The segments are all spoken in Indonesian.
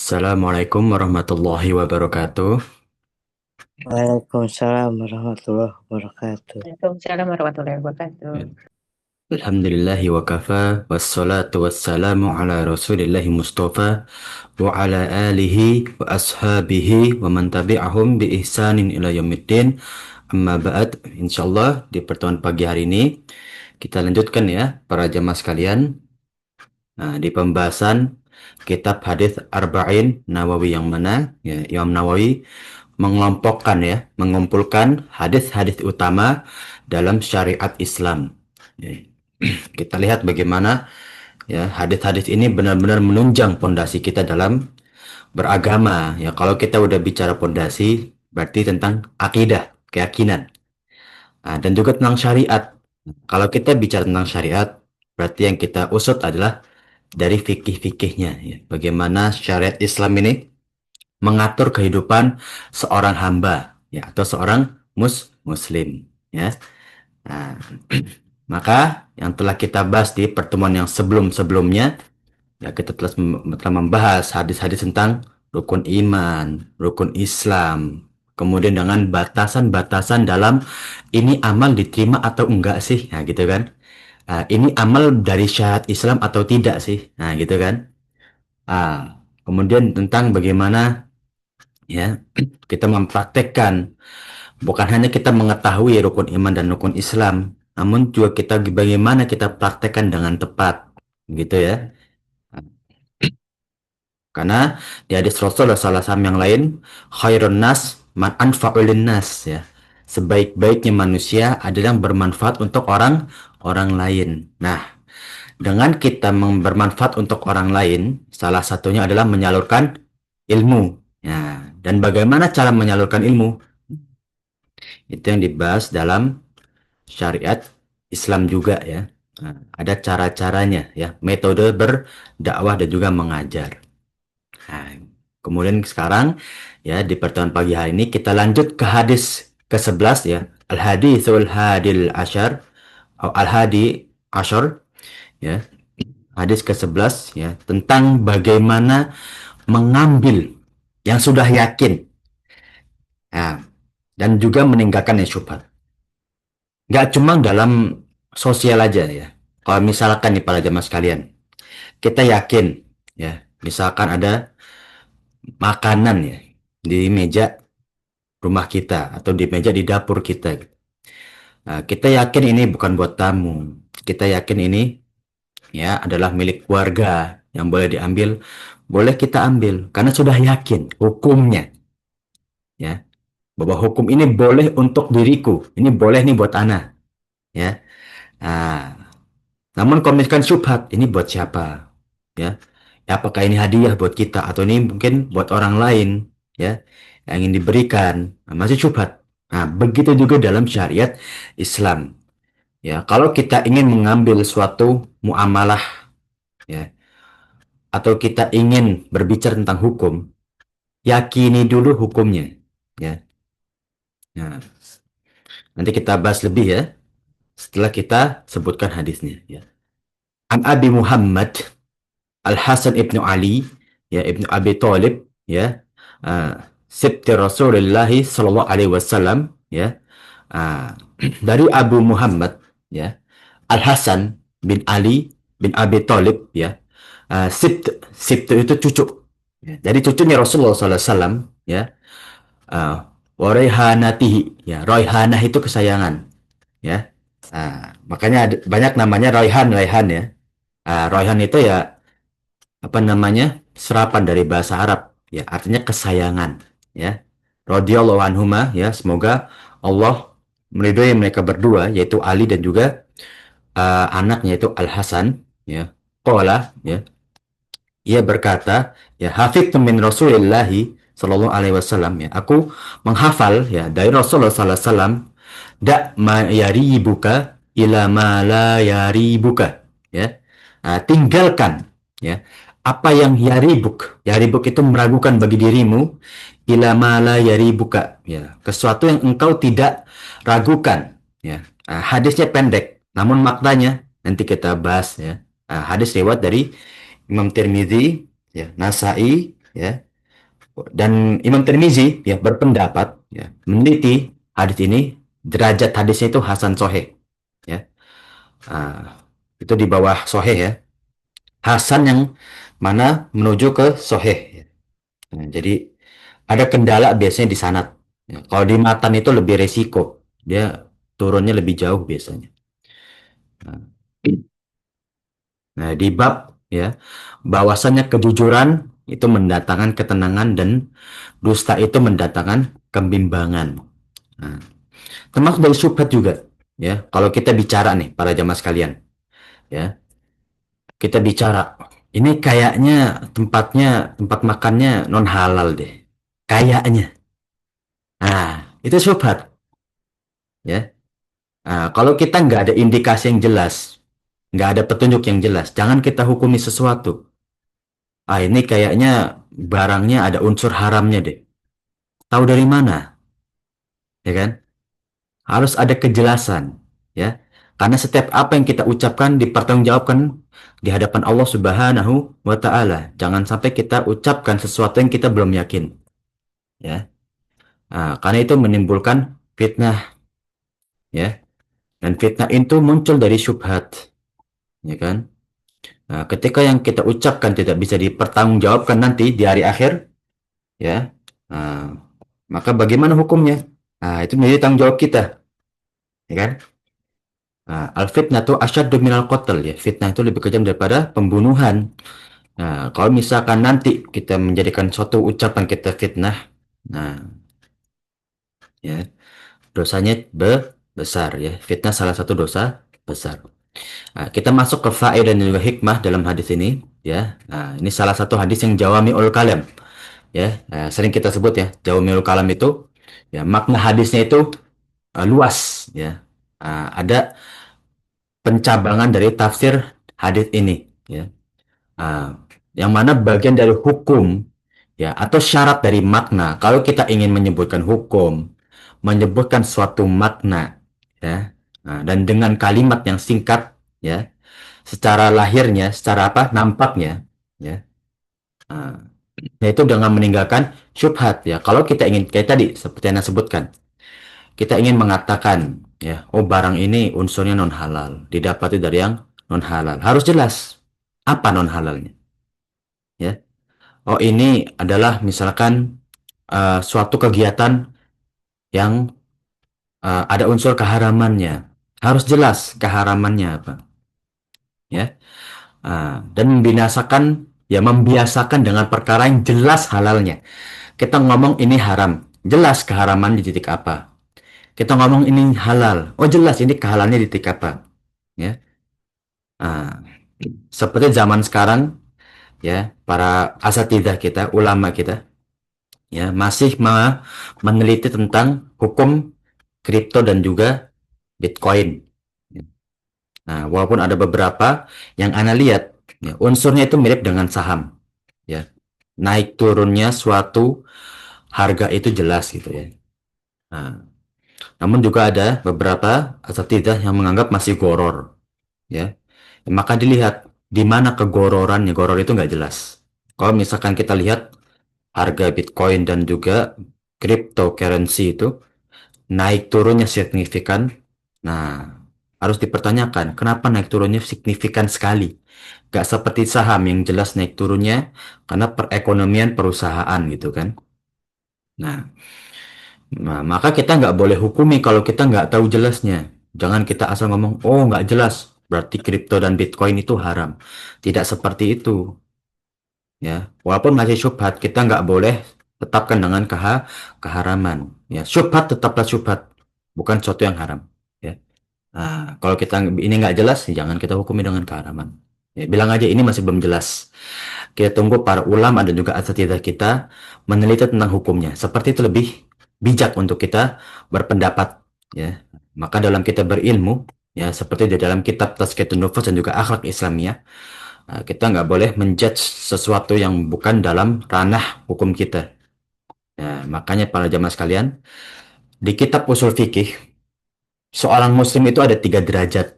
Assalamualaikum warahmatullahi wabarakatuh. Waalaikumsalam warahmatullahi wabarakatuh. Waalaikumsalam warahmatullahi wabarakatuh. Ya. Alhamdulillahi wa kafa, wassalatu wassalamu ala rasulillahi mustafa, wa ala alihi wa ashabihi wa man tabi'ahum bi ihsanin ila yaumiddin. Amma ba'd, insyaallah di pertemuan pagi hari ini kita lanjutkan ya para jamaah sekalian. Nah, di pembahasan kitab hadis Arba'in Nawawi yang mana ya, Imam Nawawi mengelompokkan ya, mengumpulkan hadis-hadis utama dalam syariat Islam. Ya, kita lihat bagaimana ya hadis-hadis ini benar-benar menunjang pondasi kita dalam beragama. Ya, kalau kita udah bicara pondasi, berarti tentang akidah, keyakinan. Nah, dan juga tentang syariat. Kalau kita bicara tentang syariat, berarti yang kita usut adalah dari fikih-fikihnya. Ya. Bagaimana syariat Islam ini mengatur kehidupan seorang hamba ya atau seorang muslim ya. Nah, maka yang telah kita bahas di pertemuan yang sebelum-sebelumnya ya kita telah membahas hadis-hadis tentang rukun iman, rukun Islam, kemudian dengan batasan-batasan dalam ini amal diterima atau enggak sih, nah gitu kan. Nah, ini amal dari syariat Islam atau tidak sih, nah gitu kan. Kemudian tentang bagaimana ya kita mempraktekkan bukan hanya kita mengetahui rukun iman dan rukun Islam, namun juga kita bagaimana kita praktekkan dengan tepat, gitu ya. Karena di hadis Rasulullah SAW yang lain, khairun nas man anfa'ulin nas ya. Sebaik-baiknya manusia adalah yang bermanfaat untuk orang lain. Nah, dengan kita bermanfaat untuk orang lain, salah satunya adalah menyalurkan ilmu. Ya, dan bagaimana cara menyalurkan ilmu? Itu yang dibahas dalam syariat Islam juga ya. Nah, ada cara-caranya ya, metode berdakwah dan juga mengajar. Nah, kemudian sekarang ya di pertemuan pagi hari ini kita lanjut ke hadis ke-11 ya. Al-Haditsul Hadil Asyar atau Al-Hadi Asyar ya. Hadis ke-11 ya tentang bagaimana mengambil yang sudah yakin. Nah, dan juga meninggalkan yang syubhat. Nggak cuma dalam sosial aja ya. Kalau misalkan nih para jamaah sekalian, kita yakin ya, misalkan ada makanan ya di meja rumah kita atau di meja di dapur kita. Nah, kita yakin ini bukan buat tamu. Kita yakin ini ya adalah milik keluarga yang boleh diambil, boleh kita ambil karena sudah yakin hukumnya ya bahwa hukum ini boleh untuk diriku, ini boleh nih buat anak ya. Nah, namun kalau misalkan syubhat, ini buat siapa? Ya, ya apakah ini hadiah buat kita atau ini mungkin buat orang lain? Ya, yang ingin diberikan. Nah, masih syubhat. Nah, begitu juga dalam syariat Islam. Ya, kalau kita ingin mengambil suatu muamalah, ya, atau kita ingin berbicara tentang hukum, yakini dulu hukumnya. Ya, nah, nanti kita bahas lebih ya setelah kita sebutkan hadisnya. Ya. An Abi Muhammad Al-Hasan ibnu Ali, ya ibnu Abi Thalib, ya, Sibti Rasulullah Sallallahu Alaihi Wasallam, ya, uh, dari Abu Muhammad, ya, Al-Hasan bin Ali bin Abi Thalib, ya, Sibt itu cucu, ya, dari cucunya Rasulullah Sallallahu Alaihi Wasallam, ya, Waraihanatihi, ya, Raihanah itu kesayangan, ya, makanya banyak namanya Raihan ya, Raihan itu ya apa namanya serapan dari bahasa Arab ya artinya kesayangan ya radhiyallahu anhuma ya semoga Allah meridhoi mereka berdua yaitu Ali dan juga anaknya itu Al Hasan ya qala ya ia berkata ya hafidtu min Rasulillahi sallallahu alaihi wasallam ya aku menghafal ya dari Rasulullah sallallahu alaihi wasallam da ma yaribuka ila ma la yaribuka ya. Tinggalkan ya apa yang yaribuk itu meragukan bagi dirimu ila ma la yaribuka ya sesuatu yang engkau tidak ragukan ya. Hadisnya pendek namun maknanya nanti kita bahas ya. Hadis riwayat dari Imam Tirmidzi ya Nasai ya. Dan Imam Tirmizi ya berpendapat ya meneliti hadis ini, derajat hadisnya itu hasan soheh ya. Ah, itu di bawah soheh ya. Hasan yang mana menuju ke soheh ya. Nah, jadi ada kendala biasanya di sanad. Ya, kalau di matan itu lebih resiko, dia turunnya lebih jauh biasanya. Nah, nah, di bab ya bahwasanya kejujuran itu mendatangkan ketenangan dan dusta itu mendatangkan kebimbangan. Nah, termasuk dari syubhat juga ya. Kalau kita bicara nih para jamaah sekalian ya, kita bicara ini kayaknya tempat makannya non halal deh. Kayaknya. Nah, itu syubhat ya. Nah, kalau kita nggak ada indikasi yang jelas, nggak ada petunjuk yang jelas, jangan kita hukumi sesuatu. Ah, ini kayaknya barangnya ada unsur haramnya deh. Tahu dari mana? Ya kan? Harus ada kejelasan, ya. Karena setiap apa yang kita ucapkan dipertanggungjawabkan di hadapan Allah Subhanahu wa taala. Jangan sampai kita ucapkan sesuatu yang kita belum yakin, ya. Nah, karena itu menimbulkan fitnah, ya. Dan fitnah itu muncul dari syubhat, ya kan? Nah, ketika yang kita ucapkan tidak bisa dipertanggungjawabkan nanti di hari akhir, ya. Nah, maka bagaimana hukumnya? Nah, itu menjadi tanggung jawab kita, ya kan? Nah, al-fitnah itu asyaddu minal qatl ya. Fitnah itu lebih kejam daripada pembunuhan. Nah, kalau misalkan nanti kita menjadikan suatu ucapan kita fitnah, nah, ya, dosanya besar ya. Fitnah salah satu dosa besar. Nah, kita masuk ke faedah dan juga hikmah dalam hadis ini, ya. Nah, ini salah satu hadis yang jawami'ul kalam, ya. Nah, sering kita sebut ya, jawami'ul kalam itu, ya, makna hadisnya itu luas, ya. Nah, ada pencabangan dari tafsir hadis ini, ya. Ah, yang mana bagian dari hukum ya atau syarat dari makna. Kalau kita ingin menyebutkan hukum, menyebutkan suatu makna ya. Nah, dan dengan kalimat yang singkat ya, secara lahirnya, secara apa? Nampaknya ya. Nah, yaitu dengan meninggalkan syubhat ya. Kalau kita ingin kayak tadi seperti yang saya sebutkan, kita ingin mengatakan ya, oh barang ini unsurnya non halal, didapati dari yang non halal. Harus jelas apa non halalnya ya. Oh, ini adalah misalkan suatu kegiatan yang ada unsur keharamannya. Harus jelas keharamannya apa, ya. Dan membinasakan, ya membiasakan dengan perkara yang jelas halalnya. Kita ngomong ini haram, jelas keharaman di titik apa. Kita ngomong ini halal, oh jelas ini kehalalnya di titik apa, ya. Ah, seperti zaman sekarang, ya, para asatidzah kita, ulama kita, ya masih meneliti tentang hukum kripto dan juga Bitcoin. Nah, walaupun ada beberapa yang Anda lihat, ya, unsurnya itu mirip dengan saham, ya. Naik turunnya suatu harga itu jelas gitu ya. Nah, namun juga ada beberapa asatidzah yang menganggap masih goror, ya. Maka dilihat di mana kegororannya. Goror itu nggak jelas. Kalau misalkan kita lihat harga Bitcoin dan juga cryptocurrency itu naik turunnya signifikan. Nah, harus dipertanyakan, kenapa naik turunnya signifikan sekali? Gak seperti saham yang jelas naik turunnya karena perekonomian perusahaan gitu kan. Nah, maka kita nggak boleh hukumi kalau kita nggak tahu jelasnya. Jangan kita asal ngomong, oh nggak jelas, berarti kripto dan Bitcoin itu haram. Tidak seperti itu. Ya, walaupun masih syubhat, kita nggak boleh tetapkan dengan keharaman. Ya, syubhat tetaplah syubhat, bukan sesuatu yang haram. Ya. Nah, kalau kita ini nggak jelas, jangan kita hukumi dengan keharaman. Ya, bilang aja ini masih belum jelas. Kita tunggu para ulama dan juga asatidzah kita meneliti tentang hukumnya. Seperti itu lebih bijak untuk kita berpendapat. Ya, maka dalam kita berilmu, ya seperti di dalam kitab Tazkiyatun Nufus dan juga Akhlak Islamiyah, kita nggak boleh menjudge sesuatu yang bukan dalam ranah hukum kita. Ya, makanya para jamaah sekalian, di kitab usul fikih, seorang muslim itu ada 3 derajat.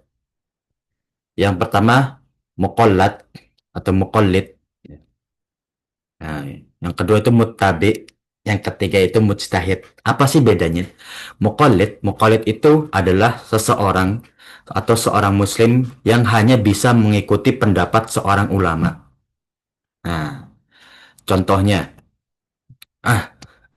Yang pertama, muqallad atau muqallid. Nah, Yang kedua itu muttabi, yang ketiga itu mujtahid. Apa sih bedanya? Muqallid itu adalah seseorang atau seorang muslim yang hanya bisa mengikuti pendapat seorang ulama. Nah, contohnya,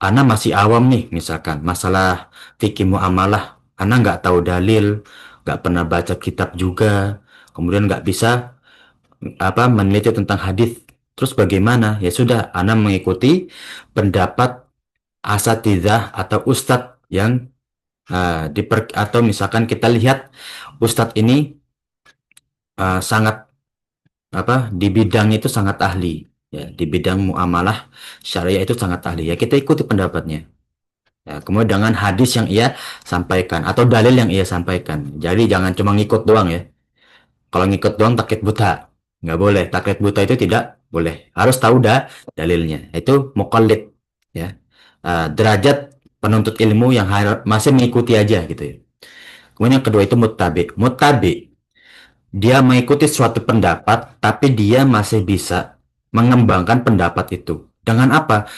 Ana masih awam nih, misalkan masalah fikih muamalah. Ana nggak tahu dalil, nggak pernah baca kitab juga, kemudian nggak bisa meneliti tentang hadis. Terus bagaimana? Ya sudah, Ana mengikuti pendapat asatidzah atau ustadz yang atau misalkan kita lihat ustadz ini sangat di bidang itu sangat ahli, ya di bidang muamalah syariah itu sangat ahli, ya kita ikuti pendapatnya. Ya, kemudian dengan hadis yang ia sampaikan atau dalil yang ia sampaikan. Jadi jangan cuma ngikut doang ya. Kalau ngikut doang taklid buta, nggak boleh. Taklid buta itu tidak boleh. Harus tahu dalilnya. Itu muqallid, ya. Derajat penuntut ilmu yang masih mengikuti aja gitu ya. Kemudian yang kedua itu muttabi. Muttabi, dia mengikuti suatu pendapat, tapi dia masih bisa mengembangkan pendapat itu. Dengan apa?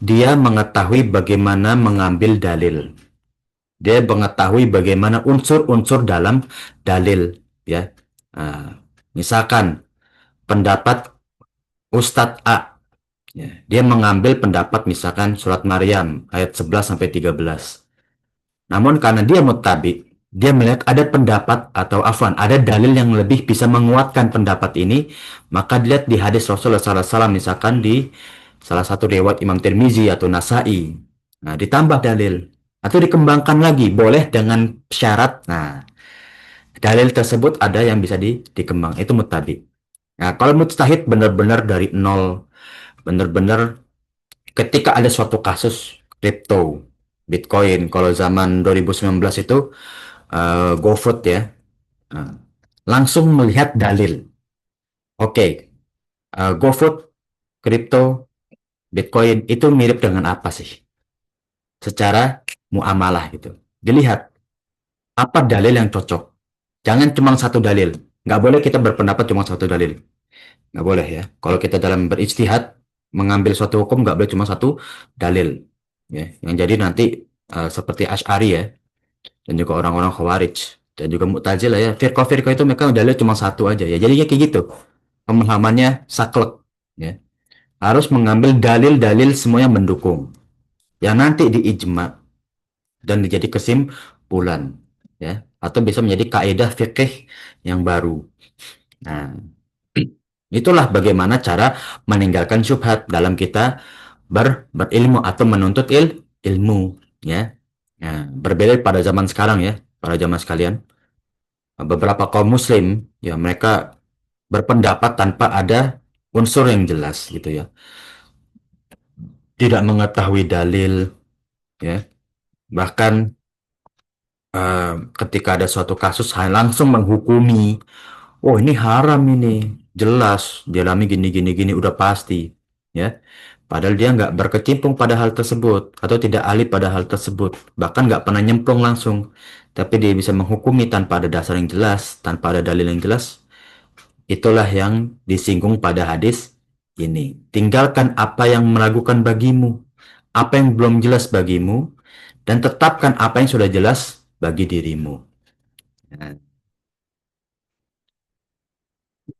Dia mengetahui bagaimana mengambil dalil. Dia mengetahui bagaimana unsur-unsur dalam dalil, ya. Nah, misalkan pendapat Ustadz A, ya, dia mengambil pendapat misalkan surat Maryam ayat 11 sampai 13. Namun karena dia muttabi, dia melihat ada pendapat atau ada dalil yang lebih bisa menguatkan pendapat ini, maka dilihat di hadis Rasulullah SAW, misalkan di salah satu riwayat Imam Tirmizi atau Nasai. Nah, ditambah dalil atau dikembangkan lagi, boleh dengan syarat. Nah, dalil tersebut ada yang bisa dikembang, itu muttabi. Nah, kalau mujtahid benar-benar dari nol, benar-benar ketika ada suatu kasus kripto, Bitcoin, kalau zaman 2019 itu GoFood ya, Nah, langsung melihat dalil. Oke, GoFood, kripto, Bitcoin itu mirip dengan apa sih? Secara muamalah gitu. Dilihat apa dalil yang cocok. Jangan cuma satu dalil. Nggak boleh kita berpendapat cuma satu dalil. Nggak boleh ya. Kalau kita dalam berijtihad mengambil suatu hukum nggak boleh cuma satu dalil. Ya, yang jadi nanti seperti Asy'ari ya, dan juga orang-orang Khawarij dan juga Mu'tazilah ya. Firqah-firqah itu mereka dalil cuma satu aja ya. Jadi kayak gitu. Pemahamannya saklek ya. Harus mengambil dalil-dalil semua yang mendukung. Yang nanti diijma dan menjadi kesimpulan ya, atau bisa menjadi kaidah fikih yang baru. Nah, itulah bagaimana cara meninggalkan syubhat dalam kita berilmu atau menuntut ilmu ya. Nah, berbeda pada zaman sekarang ya, para jamaah sekalian. Beberapa kaum muslim ya mereka berpendapat tanpa ada unsur yang jelas gitu ya. Tidak mengetahui dalil ya. Bahkan ketika ada suatu kasus langsung menghukumi, oh ini haram ini, jelas dialami gini gini gini udah pasti, ya. Padahal dia nggak berkecimpung pada hal tersebut atau tidak ahli pada hal tersebut, bahkan nggak pernah nyemplung langsung, tapi dia bisa menghukumi tanpa ada dasar yang jelas, tanpa ada dalil yang jelas. Itulah yang disinggung pada hadis ini. Tinggalkan apa yang meragukan bagimu, apa yang belum jelas bagimu, dan tetapkan apa yang sudah jelas bagi dirimu. Nah,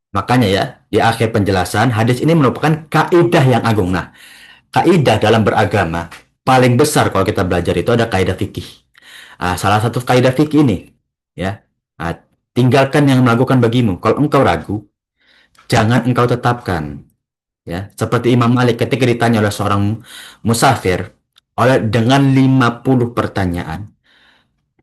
makanya ya, di akhir penjelasan, hadis ini merupakan kaidah yang agung. Nah, kaidah dalam beragama, paling besar kalau kita belajar itu ada kaidah fikih. Salah satu kaidah fikih ini, ya, tinggalkan yang meragukan bagimu. Kalau engkau ragu, jangan engkau tetapkan. Ya, seperti Imam Malik ketika ditanya oleh seorang musafir, dengan 50 pertanyaan,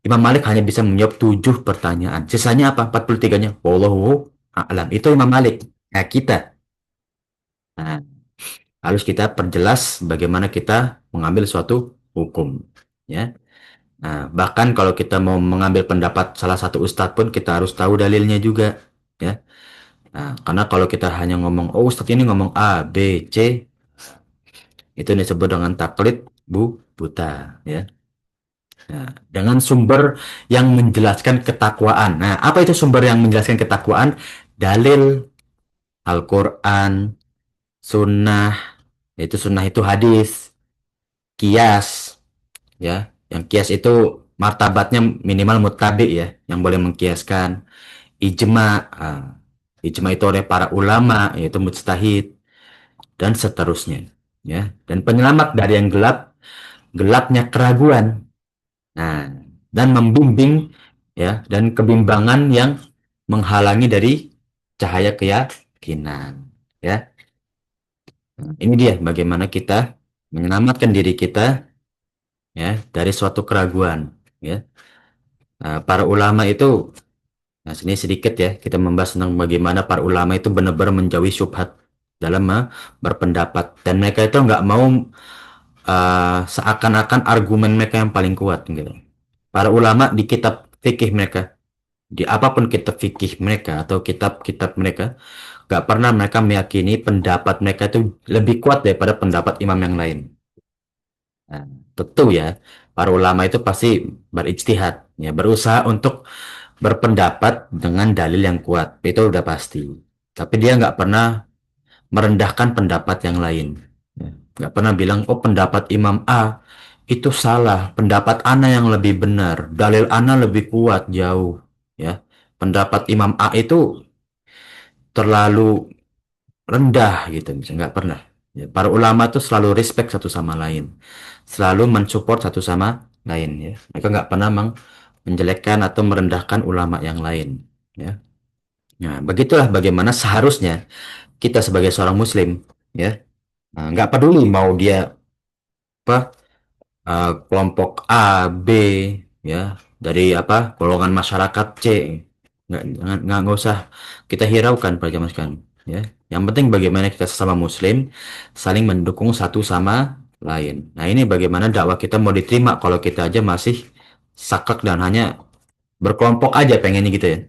Imam Malik hanya bisa menjawab 7 pertanyaan. Sisanya apa? 43-nya. Wallahu a'lam. Itu Imam Malik. Nah, kita. Nah, harus kita perjelas bagaimana kita mengambil suatu hukum. Ya. Nah, bahkan kalau kita mau mengambil pendapat salah satu ustadz pun kita harus tahu dalilnya juga. Ya. Nah, karena kalau kita hanya ngomong, oh ustadz ini ngomong A, B, C, itu disebut dengan taklid buta. Ya. Nah, dengan sumber yang menjelaskan ketakwaan. Nah, apa itu sumber yang menjelaskan ketakwaan? Dalil, Al-Quran, Sunnah, Yaitu sunnah itu hadis, kias, ya. Yang kias itu martabatnya minimal muttabi ya, yang boleh mengkiaskan. Ijma, ijma itu oleh para ulama, yaitu mujtahid dan seterusnya, ya. Dan penyelamat dari yang gelap, gelapnya keraguan. Nah, dan membimbing ya, dan kebimbangan yang menghalangi dari cahaya keyakinan, ya. Nah, ini dia bagaimana kita menyelamatkan diri kita ya dari suatu keraguan, ya. Nah, para ulama itu, nah sini sedikit ya kita membahas tentang bagaimana para ulama itu benar-benar menjauhi syubhat dalam berpendapat, dan mereka itu nggak mau seakan-akan argumen mereka yang paling kuat gitu. Para ulama di kitab fikih mereka, di apapun kitab fikih mereka atau kitab-kitab mereka, nggak pernah mereka meyakini pendapat mereka itu lebih kuat daripada pendapat imam yang lain. Nah, tentu ya, para ulama itu pasti berijtihad, ya, berusaha untuk berpendapat dengan dalil yang kuat, itu udah pasti. Tapi dia nggak pernah merendahkan pendapat yang lain. Ya, nggak pernah bilang, oh pendapat Imam A itu salah, pendapat Ana yang lebih benar, dalil Ana lebih kuat jauh. Ya, pendapat Imam A itu terlalu rendah gitu, misalnya nggak pernah. Ya, para ulama tuh selalu respect satu sama lain, selalu mensupport satu sama lain. Ya, mereka nggak pernah menjelekkan atau merendahkan ulama yang lain. Ya, nah begitulah bagaimana seharusnya kita sebagai seorang Muslim, ya. Nah, nggak peduli mau dia apa kelompok A, B, ya, dari apa golongan masyarakat C, nggak usah kita hiraukan pada zaman sekarang, ya. Yang penting bagaimana kita sesama Muslim saling mendukung satu sama lain. Nah ini bagaimana dakwah kita mau diterima kalau kita aja masih sakak dan hanya berkelompok aja pengennya gitu ya.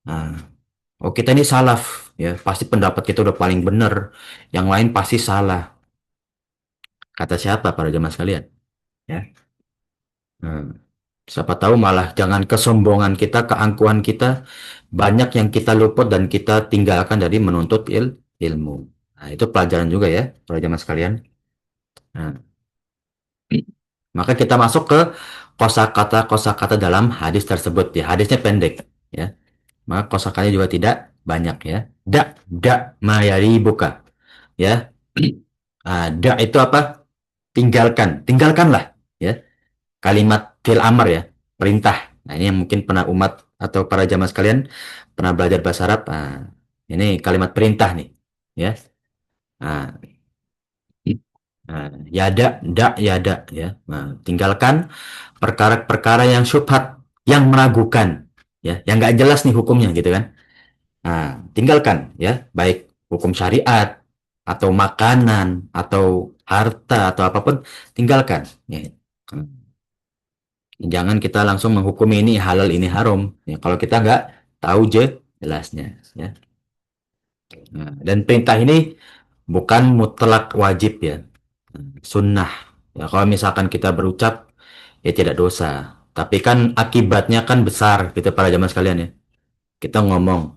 Nah, oh kita ini salaf, ya pasti pendapat kita udah paling benar, yang lain pasti salah. Kata siapa para jemaah sekalian? Ya. Nah, siapa tahu malah jangan kesombongan kita, keangkuhan kita, banyak yang kita luput dan kita tinggalkan dari menuntut ilmu. Nah, itu pelajaran juga ya, para jemaah sekalian. Nah, maka kita masuk ke kosakata dalam hadis tersebut ya. Hadisnya pendek ya. Maka kosakatanya juga tidak banyak ya. Mayari buka ya. Itu apa? Tinggalkanlah ya. Kalimat fil amr ya, perintah. Nah, ini yang mungkin pernah umat atau para jamaah sekalian pernah belajar bahasa Arab. Nah, ini kalimat perintah nih, ya. Nah, yada ya. Nah, tinggalkan perkara-perkara yang syubhat, yang meragukan, ya, yang nggak jelas nih hukumnya gitu kan. Nah, tinggalkan ya, baik hukum syariat atau makanan atau harta atau apapun, tinggalkan. Ya. Jangan kita langsung menghukumi ini halal ini haram. Ya, kalau kita nggak tahu jelasnya. Ya. Nah, dan perintah ini bukan mutlak wajib ya, sunnah. Ya, kalau misalkan kita berucap ya tidak dosa. Tapi kan akibatnya kan besar kita para jamaah sekalian ya. Kita ngomong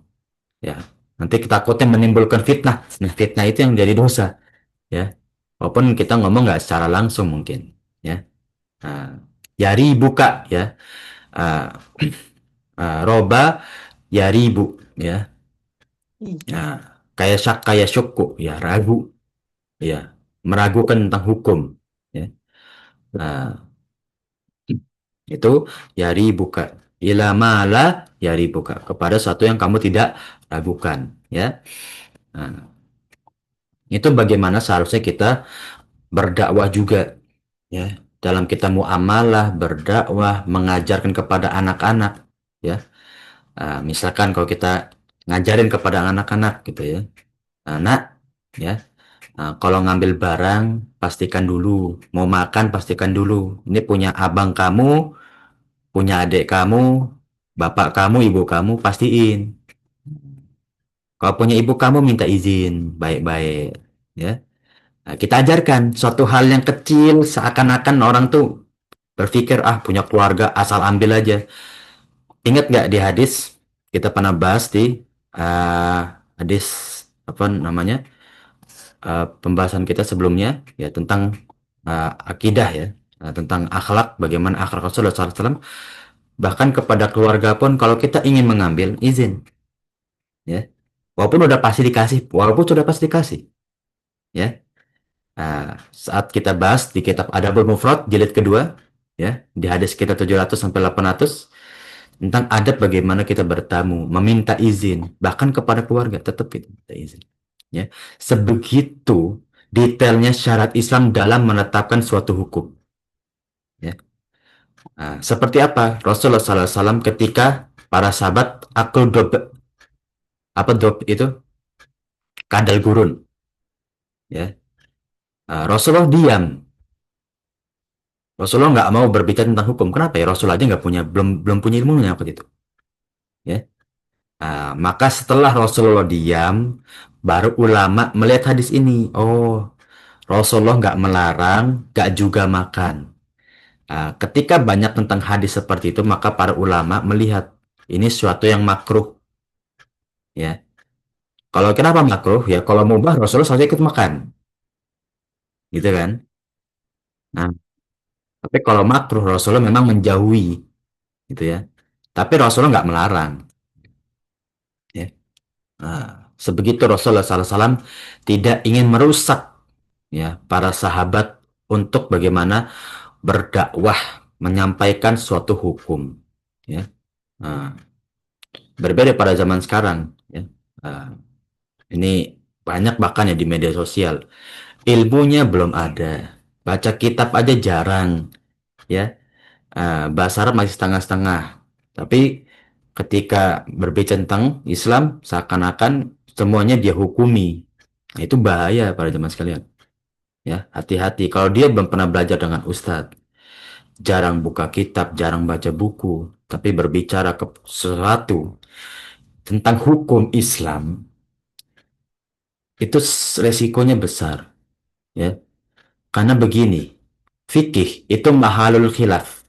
ya, nanti kita takutnya menimbulkan fitnah. Nah, fitnah itu yang jadi dosa ya. Walaupun kita ngomong nggak secara langsung mungkin ya. Nah, yari buka ya. Uh, roba ya ribu ya. Nah, kayak syukku ya ragu ya, meragukan tentang hukum ya. Nah, itu ya ribuka ila mala ya ribuka kepada sesuatu yang kamu tidak ragukan ya. Nah, itu bagaimana seharusnya kita berdakwah juga ya, dalam kita muamalah, berdakwah, mengajarkan kepada anak-anak ya. Nah, misalkan kalau kita ngajarin kepada anak-anak gitu ya, anak ya. Nah, kalau ngambil barang pastikan dulu, mau makan pastikan dulu. Ini punya abang kamu, punya adik kamu, bapak kamu, ibu kamu pastiin. Kalau punya ibu kamu minta izin baik-baik, ya. Nah, kita ajarkan suatu hal yang kecil seakan-akan orang tuh berpikir ah punya keluarga asal ambil aja. Ingat nggak di hadis kita pernah bahas di hadis apa namanya? pembahasan kita sebelumnya ya tentang akidah ya, tentang akhlak, bagaimana akhlak Rasulullah SAW. Bahkan kepada keluarga pun kalau kita ingin mengambil izin ya, walaupun sudah pasti dikasih ya. Saat kita bahas di kitab Adabul Mufrad jilid kedua ya, di hadis kita 700 sampai 800 tentang adab bagaimana kita bertamu, meminta izin, bahkan kepada keluarga tetap kita minta izin. Ya, sebegitu detailnya syarat Islam dalam menetapkan suatu hukum. Ya, seperti apa Rasulullah SAW ketika para sahabat akul dob, apa dob itu kadal gurun. Ya, Rasulullah diam. Rasulullah nggak mau berbicara tentang hukum. Kenapa ya? Rasul aja nggak punya, belum punya ilmunya waktu itu. Ya, maka setelah Rasulullah diam, baru ulama melihat hadis ini. Oh, Rasulullah nggak melarang, nggak juga makan. Ketika banyak tentang hadis seperti itu, maka para ulama melihat ini suatu yang makruh. Ya, kalau kenapa makruh? Ya, kalau mubah Rasulullah saja ikut makan, gitu kan? Nah, tapi kalau makruh Rasulullah memang menjauhi, gitu ya. Tapi Rasulullah nggak melarang. Ya. Sebegitu Rasulullah SAW tidak ingin merusak ya para sahabat untuk bagaimana berdakwah menyampaikan suatu hukum ya. Nah, berbeda pada zaman sekarang ya. Ini banyak bahkan ya di media sosial, ilmunya belum ada, baca kitab aja jarang ya. Bahasa Arab masih setengah-setengah, tapi ketika berbicara tentang Islam seakan-akan semuanya dia hukumi. Nah, itu bahaya pada zaman sekalian ya. Hati-hati kalau dia belum pernah belajar dengan ustadz, jarang buka kitab, jarang baca buku, tapi berbicara ke sesuatu tentang hukum Islam, itu resikonya besar ya. Karena begini, fikih itu mahalul khilaf.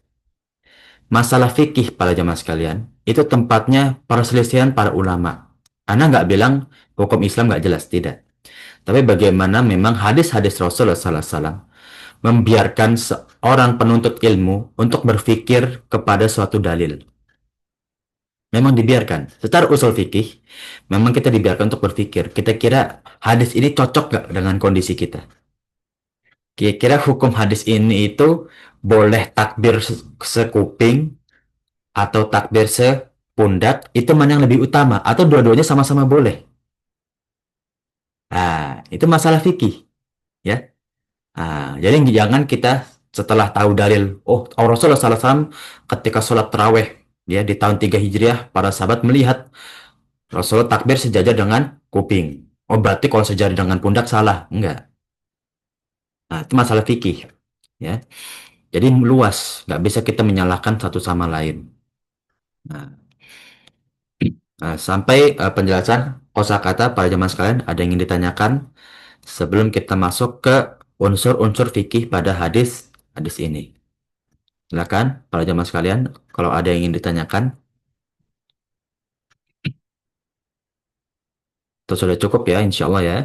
Masalah fikih pada zaman sekalian, itu tempatnya perselisihan para ulama. Anda nggak bilang hukum Islam nggak jelas, tidak. Tapi bagaimana memang hadis-hadis Rasulullah SAW membiarkan seorang penuntut ilmu untuk berpikir kepada suatu dalil. Memang dibiarkan. Secara usul fikih, memang kita dibiarkan untuk berpikir. Kita kira hadis ini cocok nggak dengan kondisi kita? Kira-kira hukum hadis ini itu boleh takbir sekuping atau takbir sepundak, itu mana yang lebih utama? Atau dua-duanya sama-sama boleh? Itu masalah fikih. Ya. Jadi jangan kita setelah tahu dalil, oh Rasulullah SAW ketika sholat taraweh ya di tahun 3 Hijriah, para sahabat melihat Rasulullah takbir sejajar dengan kuping. Oh berarti kalau sejajar dengan pundak salah? Enggak. Itu masalah fikih. Ya. Jadi luas, nggak bisa kita menyalahkan satu sama lain. Nah, sampai penjelasan kosakata pada zaman sekalian ada yang ingin ditanyakan sebelum kita masuk ke unsur-unsur fikih pada hadis hadis ini. Silakan para jamaah sekalian, kalau ada yang ingin ditanyakan, itu sudah cukup ya, insya Allah ya.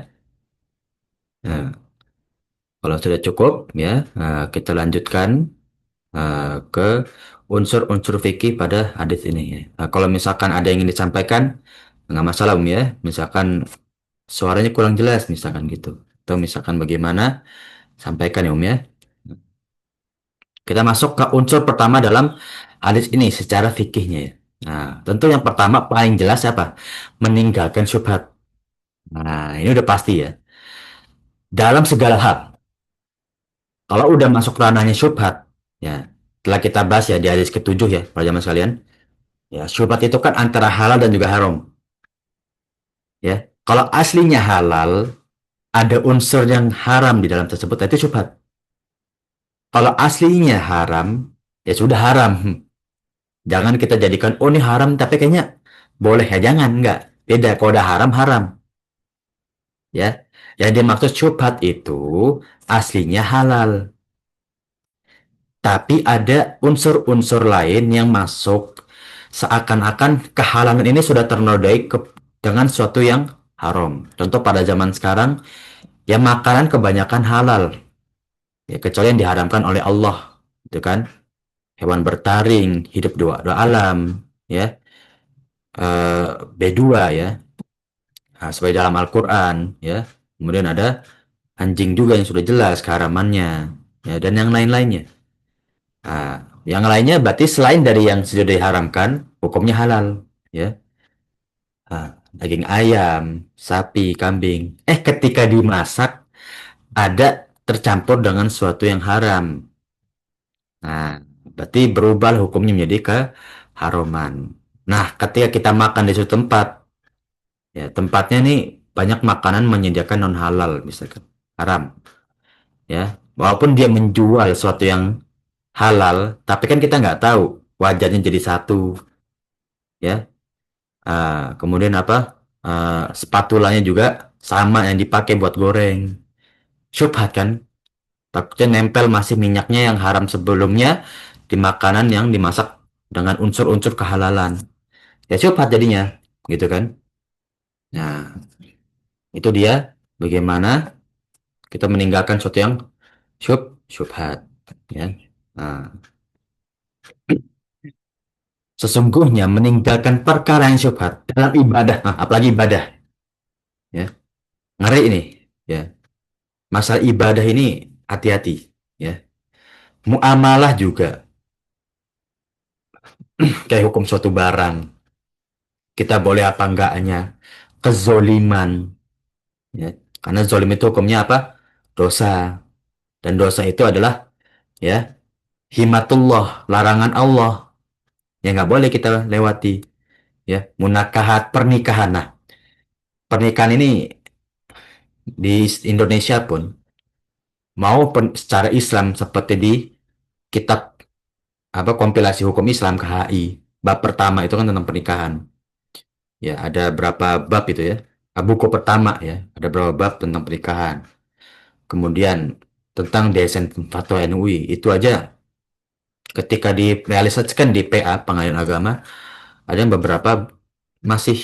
Nah, kalau sudah cukup ya, kita lanjutkan ke unsur-unsur fikih pada hadis ini ya. Kalau misalkan ada yang ingin disampaikan, nggak masalah ya. Misalkan suaranya kurang jelas, misalkan gitu. Atau misalkan bagaimana, sampaikan ya ya. Kita masuk ke unsur pertama dalam hadis ini secara fikihnya ya. Nah, tentu yang pertama paling jelas apa? Meninggalkan syubhat. Nah, ini udah pasti ya. Dalam segala hal. Kalau udah masuk ranahnya syubhat, ya, telah kita bahas ya di hadis ketujuh ya, para jamaah sekalian. Ya, syubhat itu kan antara halal dan juga haram. Ya, kalau aslinya halal, ada unsur yang haram di dalam tersebut, itu syubhat. Kalau aslinya haram, ya sudah haram. Jangan kita jadikan, oh ini haram, tapi kayaknya boleh ya, jangan, enggak. Beda, kalau udah haram, haram. Ya, yang dimaksud syubhat itu aslinya halal. Tapi ada unsur-unsur lain yang masuk seakan-akan kehalalan ini sudah ternodai dengan sesuatu yang haram. Contoh pada zaman sekarang Ya makanan kebanyakan halal, ya kecuali yang diharamkan oleh Allah, gitu kan? Hewan bertaring, hidup dua alam, ya. B2 ya. Nah, sebagai dalam Al-Qur'an, ya. Kemudian ada anjing juga yang sudah jelas keharamannya, ya, dan yang lain-lainnya. Nah, yang lainnya berarti selain dari yang sudah diharamkan, hukumnya halal, ya. Daging ayam, sapi, kambing. Ketika dimasak ada tercampur dengan sesuatu yang haram. Nah, berarti berubah hukumnya menjadi keharuman. Nah, ketika kita makan di suatu tempat, ya tempatnya nih banyak makanan menyediakan non halal, misalkan haram, ya. Walaupun dia menjual sesuatu yang halal, tapi kan kita nggak tahu wajannya jadi satu, ya. Kemudian apa? Spatulanya juga sama yang dipakai buat goreng. Syubhat kan? Takutnya nempel masih minyaknya yang haram sebelumnya di makanan yang dimasak dengan unsur-unsur kehalalan. Ya syubhat jadinya, gitu kan? Nah, itu dia bagaimana kita meninggalkan sesuatu yang syubhat, ya. Nah, sesungguhnya meninggalkan perkara yang syubhat dalam ibadah, apalagi ibadah, ya. Ngeri ini, ya. Masalah ibadah ini hati-hati, ya. Muamalah juga kayak hukum suatu barang. Kita boleh apa enggaknya. Kezoliman, ya. Karena zolim itu hukumnya apa? Dosa. Dan dosa itu adalah, ya, himatullah, larangan Allah. Ya nggak boleh kita lewati. Ya, munakahat pernikahan. Nah, pernikahan ini di Indonesia pun mau secara Islam seperti di kitab apa kompilasi hukum Islam KHI bab pertama itu kan tentang pernikahan. Ya, ada berapa bab itu ya? Buku pertama ya, ada berapa bab tentang pernikahan. Kemudian tentang desain fatwa NUI itu aja ketika direalisasikan di PA Pengadilan Agama ada yang beberapa masih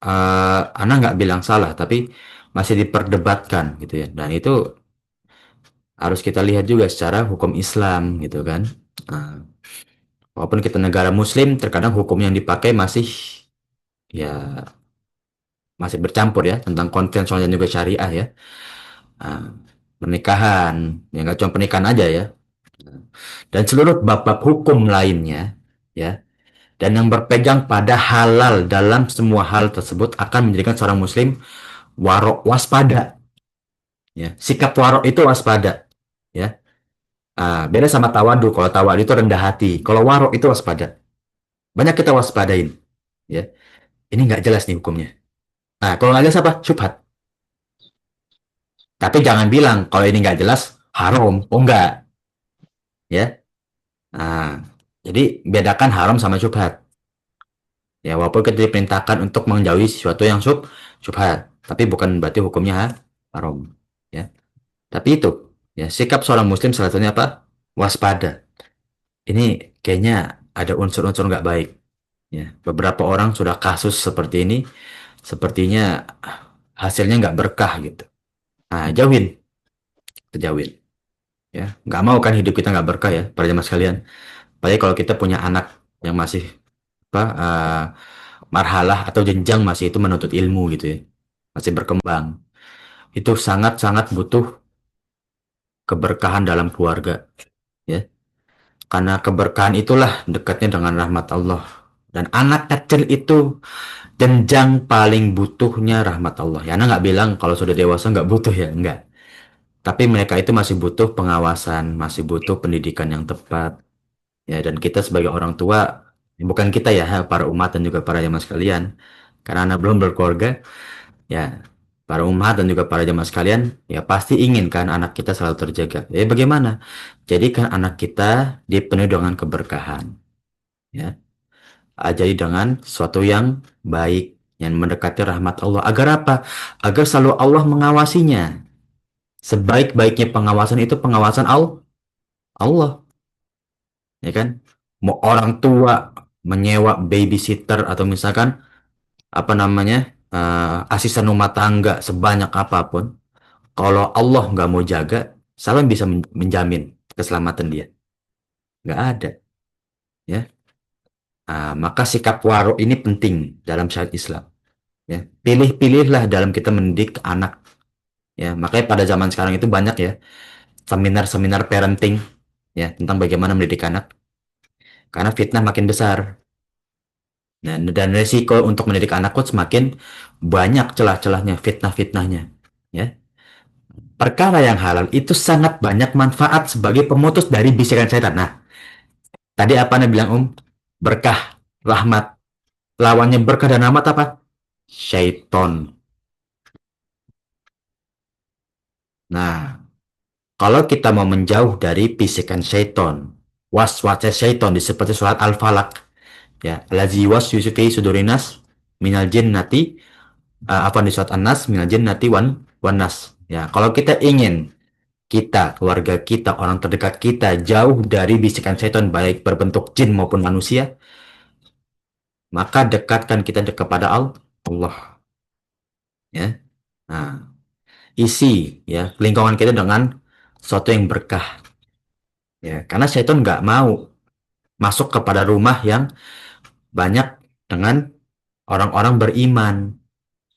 Ana nggak bilang salah tapi masih diperdebatkan gitu ya. Dan itu harus kita lihat juga secara hukum Islam gitu kan. Nah, walaupun kita negara Muslim terkadang hukum yang dipakai masih ya masih bercampur ya tentang konvensional dan juga syariah ya. Nah, pernikahan ya nggak cuma pernikahan aja ya. Dan seluruh bab-bab hukum lainnya ya, dan yang berpegang pada halal dalam semua hal tersebut akan menjadikan seorang muslim warok, waspada, ya. Sikap warok itu waspada, ya. Beda sama tawadu. Kalau tawadu itu rendah hati, kalau warok itu waspada. Banyak kita waspadain, ya. Ini nggak jelas nih hukumnya. Nah, kalau nggak jelas apa? Syubhat. Tapi jangan bilang kalau ini nggak jelas haram. Oh enggak, ya. Nah, jadi bedakan haram sama syubhat. Ya, walaupun kita diperintahkan untuk menjauhi sesuatu yang syubhat, tapi bukan berarti hukumnya haram, ya. Tapi itu, ya, sikap seorang muslim salah satunya apa? Waspada. Ini kayaknya ada unsur-unsur nggak baik, ya. Beberapa orang sudah kasus seperti ini, sepertinya hasilnya nggak berkah gitu. Nah, jauhin, terjauhin, ya. Nggak mau kan hidup kita nggak berkah ya, para jemaah sekalian. Apalagi kalau kita punya anak yang masih apa marhalah atau jenjang masih itu menuntut ilmu gitu ya, masih berkembang, itu sangat-sangat butuh keberkahan dalam keluarga, ya. Karena keberkahan itulah dekatnya dengan rahmat Allah. Dan anak kecil itu jenjang paling butuhnya rahmat Allah. Ya, anak nggak bilang kalau sudah dewasa nggak butuh ya, enggak. Tapi mereka itu masih butuh pengawasan, masih butuh pendidikan yang tepat. Ya, dan kita sebagai orang tua, bukan kita ya, para umat dan juga para jamaah sekalian, karena anak belum berkeluarga, ya, para umat dan juga para jamaah sekalian, ya pasti ingin kan anak kita selalu terjaga. Ya bagaimana? Jadikan anak kita dipenuhi dengan keberkahan, ya. Ajari dengan sesuatu yang baik, yang mendekati rahmat Allah. Agar apa? Agar selalu Allah mengawasinya. Sebaik-baiknya pengawasan itu pengawasan Allah, ya kan? Mau orang tua menyewa babysitter atau misalkan apa namanya asisten rumah tangga sebanyak apapun, Kalau Allah nggak mau jaga, siapa yang bisa menjamin keselamatan dia? Nggak ada, ya. Maka sikap waro ini penting dalam syariat Islam. Ya, pilih-pilihlah dalam kita mendidik anak. Ya, makanya pada zaman sekarang itu banyak ya seminar-seminar parenting ya tentang bagaimana mendidik anak. Karena fitnah makin besar. Nah, dan resiko untuk mendidik anak pun semakin banyak celah-celahnya, fitnah-fitnahnya. Ya, perkara yang halal itu sangat banyak manfaat sebagai pemutus dari bisikan setan. Nah, tadi apa Anda bilang Berkah, rahmat. Lawannya berkah dan rahmat apa? Syaiton. Nah, kalau kita mau menjauh dari bisikan syaiton, waswasnya syaiton di seperti surat Al-Falaq, ya, allazi waswisu fi sudurinas minal jinnati, apa di surat An-Nas minal jinnati wan nas. Ya, kalau kita ingin kita, keluarga kita, orang terdekat kita jauh dari bisikan syaitan baik berbentuk jin maupun manusia, maka dekatkan kita kepada Allah, ya. Nah, isi ya lingkungan kita dengan sesuatu yang berkah, ya, karena syaitan nggak mau masuk kepada rumah yang banyak dengan orang-orang beriman.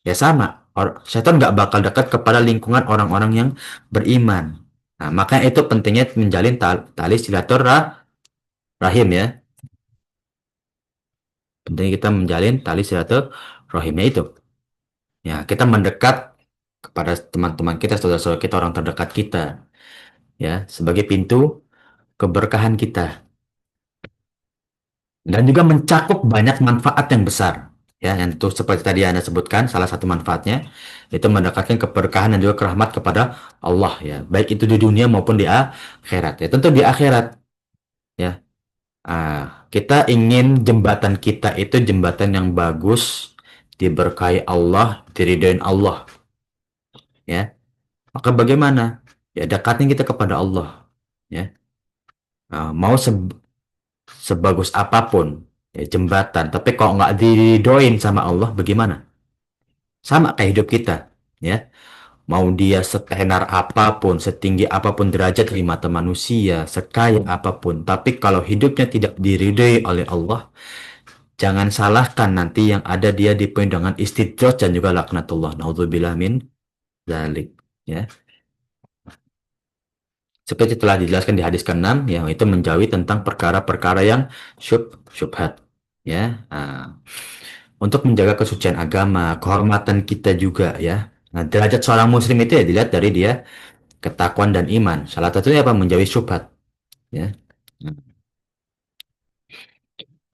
Ya sama, setan nggak bakal dekat kepada lingkungan orang-orang yang beriman. Nah, makanya itu pentingnya menjalin tali silaturahim ya. Pentingnya kita menjalin tali silaturahimnya itu. Ya, kita mendekat kepada teman-teman kita, saudara-saudara kita, orang terdekat kita, ya, sebagai pintu keberkahan kita. Dan juga mencakup banyak manfaat yang besar. Ya, yang itu seperti tadi Anda sebutkan, salah satu manfaatnya itu mendekatkan keberkahan dan juga kerahmat kepada Allah ya, baik itu di dunia maupun di akhirat. Ya, tentu di akhirat ya. Kita ingin jembatan kita itu jembatan yang bagus, diberkahi Allah, diridhoin Allah ya. Maka bagaimana? Ya dekatin kita kepada Allah ya. Mau sebagus apapun ya, jembatan, tapi kalau nggak didoain sama Allah, bagaimana? Sama kayak hidup kita, ya. Mau dia setenar apapun, setinggi apapun derajat di mata manusia, sekaya apapun, tapi kalau hidupnya tidak diridhoi oleh Allah, jangan salahkan nanti yang ada dia dipenuhi dengan istidraj dan juga laknatullah. Naudzubillah min dzalik, ya. Seperti telah dijelaskan di hadis ke-6, yang itu menjauhi tentang perkara-perkara yang syubhat. Ya, untuk menjaga kesucian agama, kehormatan kita juga ya. Nah, derajat seorang muslim itu ya dilihat dari dia ketakwaan dan iman. Salah satunya apa? Menjauhi syubhat. Ya.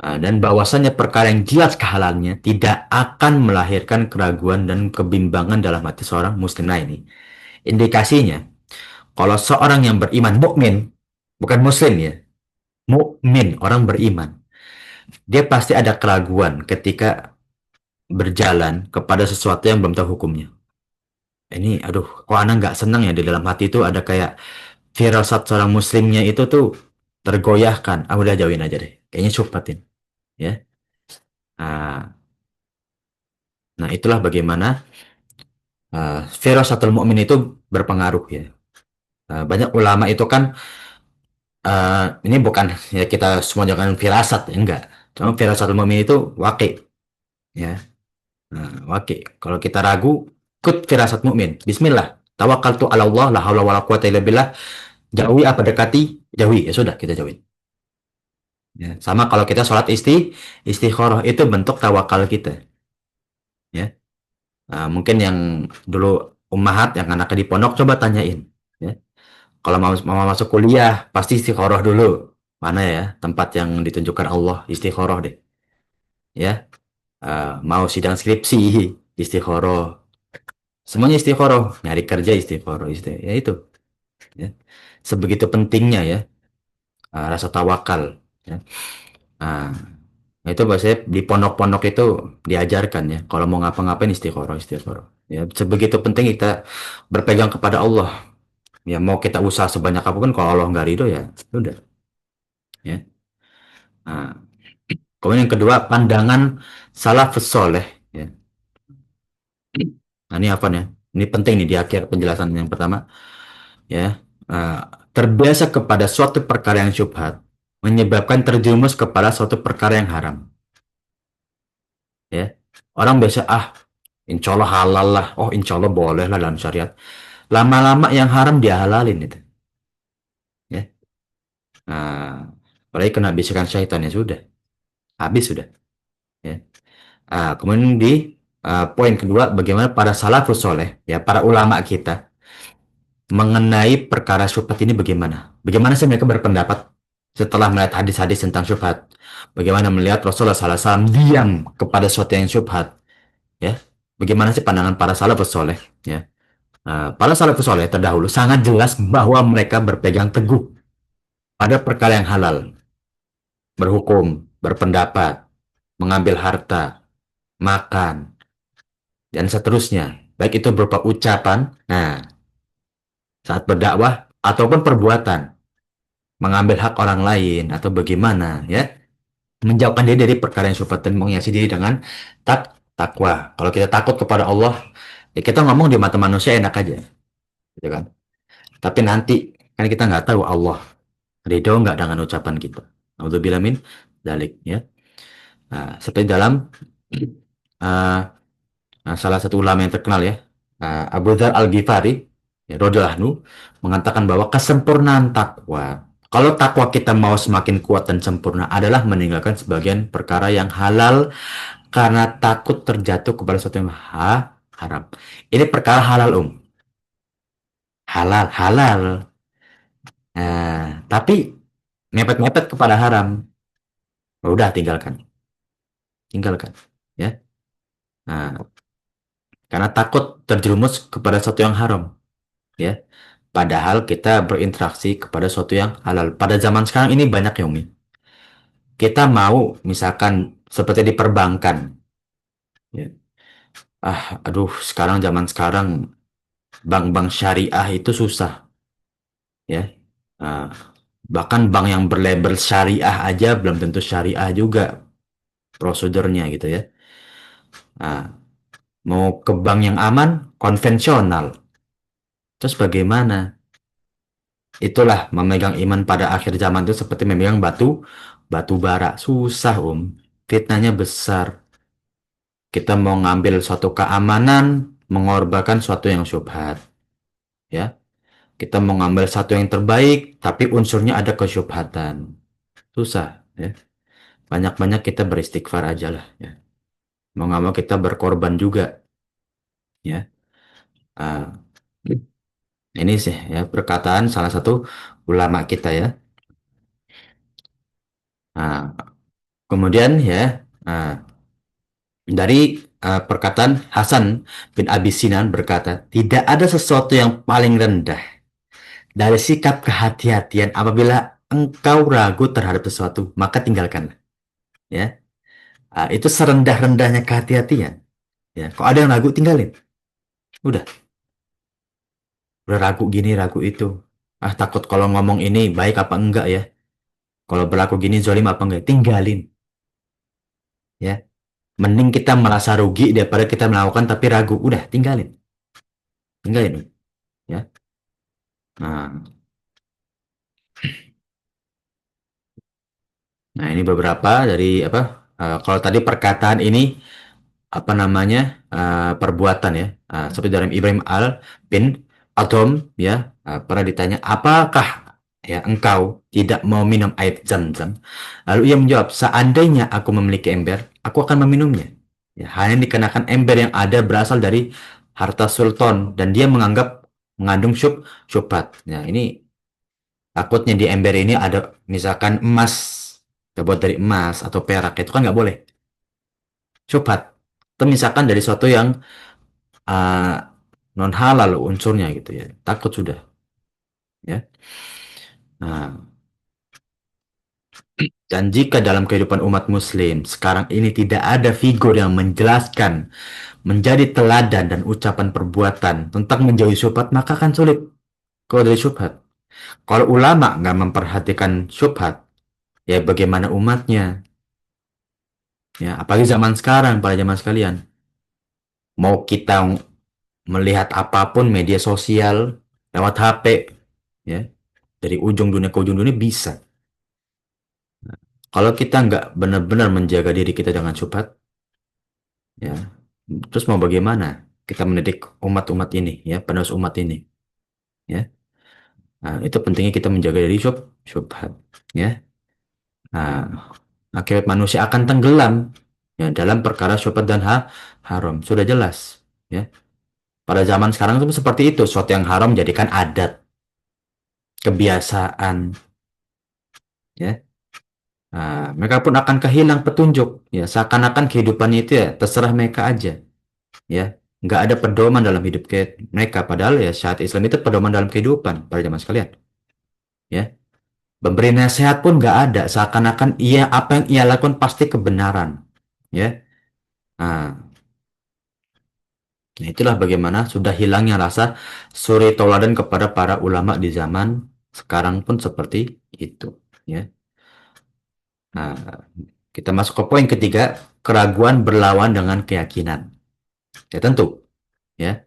Dan bahwasannya perkara yang jelas kehalalnya tidak akan melahirkan keraguan dan kebimbangan dalam hati seorang muslim. Nah ini indikasinya, kalau seorang yang beriman, mukmin, bukan muslim ya, mukmin, orang beriman, dia pasti ada keraguan ketika berjalan kepada sesuatu yang belum tahu hukumnya. Ini, aduh, kok anak nggak senang ya di dalam hati itu ada kayak firasat seorang muslimnya itu tuh tergoyahkan. Udah jauhin aja deh. Kayaknya syubhatin, ya. Nah, nah itulah bagaimana firasatul mukmin itu berpengaruh ya. Banyak ulama itu kan ini bukan ya kita semua jangan firasat ya, enggak. Cuma firasatul mukmin itu waqi, ya. Nah, waqi. Kalau kita ragu, ikut firasat mukmin. Bismillah. Tawakkaltu ala Allah, la haula wala quwata illa billah. Jauhi apa dekati? Jauhi. Ya sudah, kita jauhin. Ya, sama kalau kita sholat istikharah itu bentuk tawakal kita. Ya, mungkin yang dulu ummahat yang anaknya di pondok coba tanyain. Ya, kalau mau masuk kuliah pasti istikharah dulu. Mana ya tempat yang ditunjukkan Allah istikharah deh. Ya, mau sidang skripsi istikharah. Semuanya istikharah. Nyari kerja istikharah. Ya itu. Ya. Sebegitu pentingnya ya rasa tawakal. Ya. Nah, nah, itu biasanya di pondok-pondok itu diajarkan ya. Kalau mau ngapa-ngapain istikharah, istikharah. Ya, sebegitu penting kita berpegang kepada Allah. Ya, mau kita usaha sebanyak apapun, kalau Allah nggak ridho ya, udah. Ya. Nah, kemudian yang kedua, pandangan salafus soleh. Ya. Nah, ini apa nih? Ini penting nih di akhir penjelasan yang pertama, ya. Eh, Terbiasa kepada suatu perkara yang syubhat menyebabkan terjerumus kepada suatu perkara yang haram. Ya, orang biasa insya Allah halal lah, oh insya Allah boleh lah dalam syariat. Lama-lama yang haram dia halalin itu. Ya, nah, apalagi kena bisikan syaitan ya sudah, habis sudah. Ya. Kemudian di poin kedua, bagaimana para salafus soleh, ya para ulama kita mengenai perkara syubhat ini bagaimana? Bagaimana sih mereka berpendapat setelah melihat hadis-hadis tentang syubhat? Bagaimana melihat Rasulullah SAW diam kepada sesuatu yang syubhat? Ya, bagaimana sih pandangan para salafus soleh? Ya, para salafus soleh terdahulu sangat jelas bahwa mereka berpegang teguh pada perkara yang halal, berhukum, berpendapat, mengambil harta, makan, dan seterusnya. Baik itu berupa ucapan, nah, saat berdakwah, ataupun perbuatan, mengambil hak orang lain, atau bagaimana, ya. Menjauhkan diri dari perkara yang syubhat dan menghiasi diri dengan takwa. Kalau kita takut kepada Allah, ya kita ngomong di mata manusia enak aja, gitu kan. Tapi nanti, kan kita nggak tahu Allah ridho nggak dengan ucapan kita. Naudzubillah min dalik, ya. Seperti dalam uh, salah satu ulama yang terkenal, ya, Abu Dzar Al-Ghifari, ya, radhiyallahu anhu, mengatakan bahwa kesempurnaan takwa, kalau takwa kita mau semakin kuat dan sempurna, adalah meninggalkan sebagian perkara yang halal karena takut terjatuh kepada sesuatu yang haram. Ini perkara halal, halal halal. Tapi mepet-mepet kepada haram, udah tinggalkan, tinggalkan, ya. Nah, karena takut terjerumus kepada sesuatu yang haram, ya. Padahal kita berinteraksi kepada sesuatu yang halal. Pada zaman sekarang ini banyak yang kita mau misalkan seperti di perbankan, ya. Aduh, zaman sekarang bank-bank syariah itu susah, ya. Ah, Bahkan bank yang berlabel syariah aja belum tentu syariah juga prosedurnya, gitu ya. Nah, mau ke bank yang aman, konvensional. Terus bagaimana? Itulah memegang iman pada akhir zaman itu seperti memegang batu bara. Susah, Fitnahnya besar. Kita mau ngambil suatu keamanan, mengorbankan suatu yang syubhat. Ya, kita mau ngambil satu yang terbaik, tapi unsurnya ada kesyubhatan. Susah, ya. Banyak-banyak kita beristighfar aja lah, ya. Mau nggak mau kita berkorban juga, ya. Ah, ini sih, ya, perkataan salah satu ulama kita, ya. Nah, kemudian, ya, dari perkataan Hasan bin Abi Sinan berkata, tidak ada sesuatu yang paling rendah dari sikap kehati-hatian apabila engkau ragu terhadap sesuatu, maka tinggalkanlah. Ya, itu serendah-rendahnya kehati-hatian. Ya, kok ada yang ragu, tinggalin. Udah, udah ragu gini, ragu itu. Takut kalau ngomong ini baik apa enggak ya? Kalau berlaku gini zolim apa enggak? Tinggalin. Ya, mending kita merasa rugi daripada kita melakukan tapi ragu. Udah, tinggalin. Tinggalin. Ya. Nah, Nah, ini beberapa dari apa? Kalau tadi perkataan ini apa namanya? Perbuatan, ya. Seperti dalam Ibrahim Al bin Adham, ya, pernah ditanya, apakah, ya, engkau tidak mau minum air zam-zam? Lalu ia menjawab, seandainya aku memiliki ember, aku akan meminumnya. Ya, hanya dikenakan ember yang ada berasal dari harta sultan dan dia menganggap mengandung syubhat. Nah, ini takutnya di ember ini ada misalkan emas, terbuat dari emas atau perak, itu kan nggak boleh. Syubhat. Itu misalkan dari suatu yang uh, non halal unsurnya, gitu ya. Takut sudah, ya. Nah, dan jika dalam kehidupan umat muslim sekarang ini tidak ada figur yang menjelaskan, menjadi teladan dan ucapan perbuatan tentang menjauhi syubhat, maka akan sulit kalau dari syubhat. Kalau ulama nggak memperhatikan syubhat, ya bagaimana umatnya? Ya, apalagi zaman sekarang, pada zaman sekalian. Mau kita melihat apapun media sosial lewat HP, ya, dari ujung dunia ke ujung dunia bisa. Kalau kita nggak benar-benar menjaga diri kita dengan syubhat, ya, terus mau bagaimana kita mendidik umat-umat ini, ya, penerus umat ini, ya. Nah, itu pentingnya kita menjaga diri syubhat, ya. Nah, akibat manusia akan tenggelam, ya, dalam perkara syubhat dan haram. Sudah jelas, ya. Pada zaman sekarang itu seperti itu, sesuatu yang haram jadikan adat, kebiasaan, ya. Nah, mereka pun akan kehilang petunjuk, ya, seakan-akan kehidupannya itu ya terserah mereka aja, ya. Nggak ada pedoman dalam hidup mereka, padahal ya syariat Islam itu pedoman dalam kehidupan pada zaman sekalian, ya. Memberi nasihat pun nggak ada, seakan-akan apa yang ia lakukan pasti kebenaran, ya. Nah, itulah bagaimana sudah hilangnya rasa suri tauladan kepada para ulama di zaman sekarang pun seperti itu, ya. Nah, kita masuk ke poin ketiga, keraguan berlawan dengan keyakinan. Ya tentu, ya.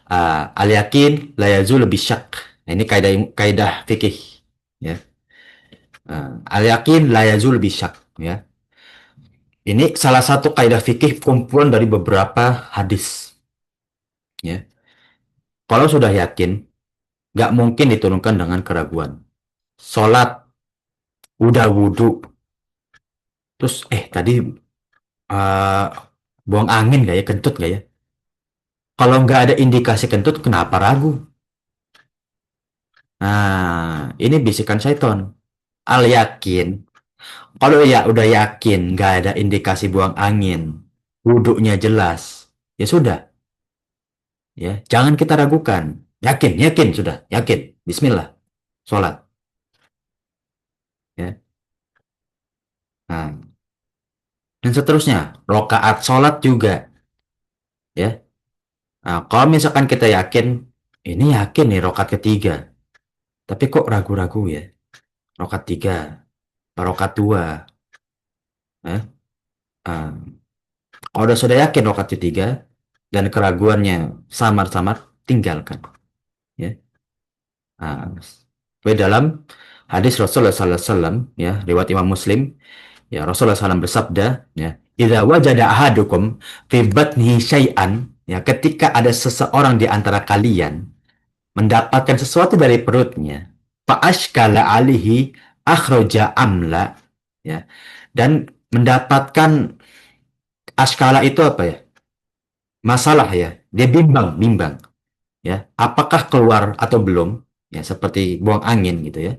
Al yakin la yazul lebih syak. Nah, ini kaidah kaidah fikih, ya. Al yakin la yazul lebih syak, ya. Ini salah satu kaidah fikih kumpulan dari beberapa hadis, ya. Kalau sudah yakin, nggak mungkin diturunkan dengan keraguan. Sholat, udah wudhu, terus tadi uh, buang angin gak ya, kentut gak ya? Kalau nggak ada indikasi kentut, kenapa ragu? Nah, ini bisikan syaiton. Al yakin. Kalau ya udah yakin, nggak ada indikasi buang angin, wudhunya jelas, ya sudah, ya jangan kita ragukan. Yakin, yakin sudah, yakin. Bismillah, sholat. Ya. Nah, dan seterusnya, rokaat sholat juga, ya. Nah, kalau misalkan kita yakin, ini yakin nih rokaat ketiga, tapi kok ragu-ragu ya, rokaat tiga, rokaat dua, ya. Nah, kalau sudah yakin rokaat ketiga dan keraguannya samar-samar, tinggalkan, ya. Nah, dalam hadis Rasulullah SAW, ya, riwayat Imam Muslim, ya, Rasulullah SAW bersabda, ya, idza wajada ahadukum fi batnihi syai'an, ya, ketika ada seseorang di antara kalian mendapatkan sesuatu dari perutnya, fa ashkala alihi akhraja amla, ya, dan mendapatkan askala itu apa ya? Masalah, ya. Dia bimbang, ya. Apakah keluar atau belum? Ya, seperti buang angin gitu, ya.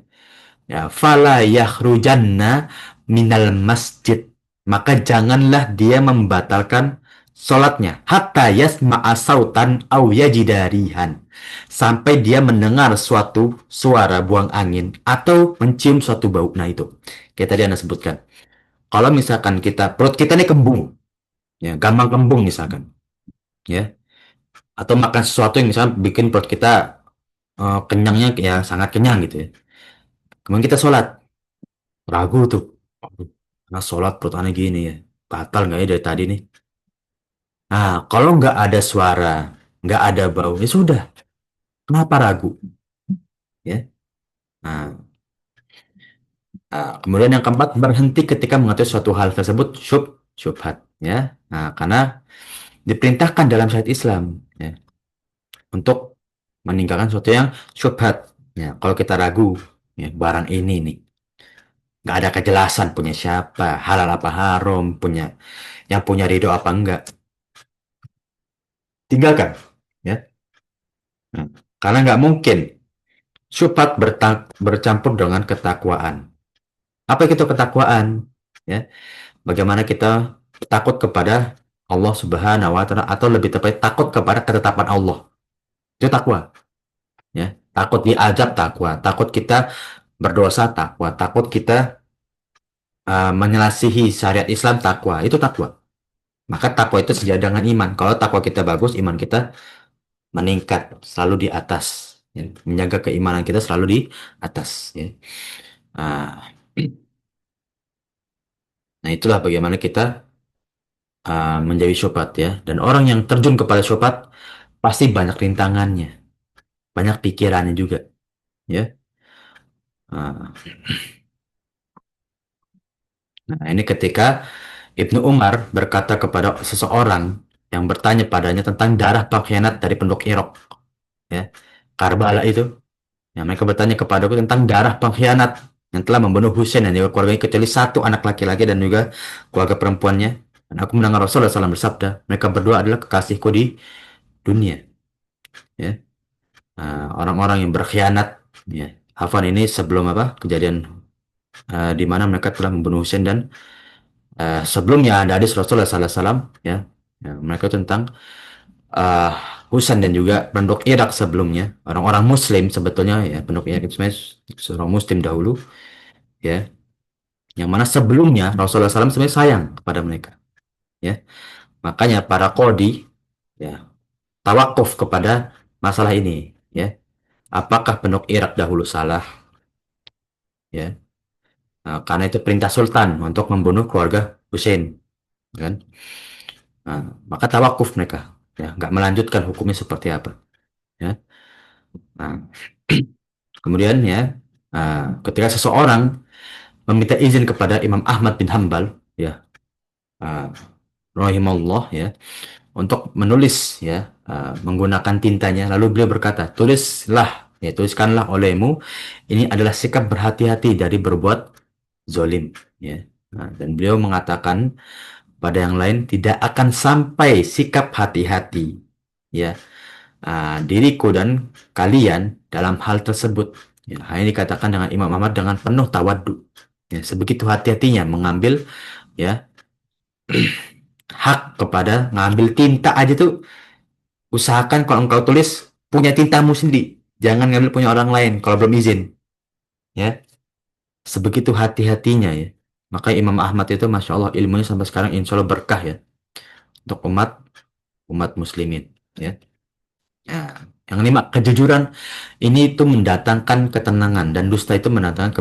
Ya, fala yakhrujanna minal masjid. Maka janganlah dia membatalkan sholatnya. Hatta yasma'a sautan au yajidarihan. Sampai dia mendengar suatu suara buang angin atau mencium suatu bau. Nah itu, kayak tadi Anda sebutkan. Kalau misalkan perut kita ini kembung, ya, gampang kembung misalkan, ya. Atau makan sesuatu yang misalkan bikin perut kita kenyangnya ya sangat kenyang gitu, ya. Kemudian kita sholat, ragu tuh. Nah, sholat perut aneh gini ya. Batal nggak ya dari tadi nih? Nah, kalau nggak ada suara, nggak ada bau, ya sudah. Kenapa ragu? Ya. Nah, kemudian yang keempat, berhenti ketika mengetahui suatu hal tersebut syubhat. Ya. Nah, karena diperintahkan dalam syariat Islam, ya, untuk meninggalkan sesuatu yang syubhat. Ya, kalau kita ragu, ya, barang ini nih, nggak ada kejelasan punya siapa, halal apa haram, yang punya ridho apa enggak, tinggalkan, ya. Nah, karena nggak mungkin syubhat bercampur dengan ketakwaan. Apa itu ketakwaan? Ya, bagaimana kita takut kepada Allah Subhanahu wa taala, atau lebih tepat takut kepada ketetapan Allah. Itu takwa, ya. Takut diazab takwa, takut kita berdosa takwa, takut kita menyelasihi syariat Islam takwa. Itu takwa. Maka takwa itu sejajar dengan iman. Kalau takwa kita bagus, iman kita meningkat, selalu di atas, ya. Menjaga keimanan kita selalu di atas, ya. Nah, nah itulah bagaimana kita menjadi syubhat, ya. Dan orang yang terjun kepada syubhat pasti banyak rintangannya, banyak pikirannya juga, ya. Nah, nah, ini ketika Ibnu Umar berkata kepada seseorang yang bertanya padanya tentang darah pengkhianat dari penduduk Irak, ya, Karbala itu. Ya, mereka bertanya kepadaku tentang darah pengkhianat yang telah membunuh Husain dan juga keluarganya kecuali satu anak laki-laki dan juga keluarga perempuannya. Dan aku mendengar Rasulullah SAW bersabda, mereka berdua adalah kekasihku di dunia. Ya, orang-orang yang berkhianat. Ya, Hafan ini sebelum apa kejadian di mana mereka telah membunuh Husain dan sebelumnya ada hadis Rasulullah SAW. Ya, mereka tentang uh, Husain dan juga penduduk Irak sebelumnya, orang-orang Muslim sebetulnya, ya, penduduk Irak itu sebenarnya seorang Muslim dahulu, ya, yang mana sebelumnya Rasulullah SAW sebenarnya sayang kepada mereka, ya, makanya para kodi, ya, tawakuf kepada masalah ini, ya, apakah penduduk Irak dahulu salah, ya. Karena itu perintah Sultan untuk membunuh keluarga Hussein, kan. Maka tawakuf mereka, ya, nggak melanjutkan hukumnya seperti apa, ya. Nah, kemudian, ya, ketika seseorang meminta izin kepada Imam Ahmad bin Hambal, ya, uh, rahimahullah, ya, untuk menulis, ya, menggunakan tintanya, lalu beliau berkata, tulislah, ya, tuliskanlah olehmu, ini adalah sikap berhati-hati dari berbuat zolim, ya. Dan beliau mengatakan pada yang lain, tidak akan sampai sikap hati-hati, ya, diriku dan kalian dalam hal tersebut, ya. Hal ini dikatakan dengan Imam Ahmad dengan penuh tawaddu, ya, sebegitu hati-hatinya mengambil, ya, hak kepada ngambil tinta aja tuh. Usahakan kalau engkau tulis punya tintamu sendiri, jangan ngambil punya orang lain kalau belum izin, ya. Sebegitu hati-hatinya, ya. Maka Imam Ahmad itu masya Allah ilmunya sampai sekarang insya Allah berkah, ya, untuk umat umat muslimin, ya. Yang kelima, kejujuran ini itu mendatangkan ketenangan dan dusta itu mendatangkan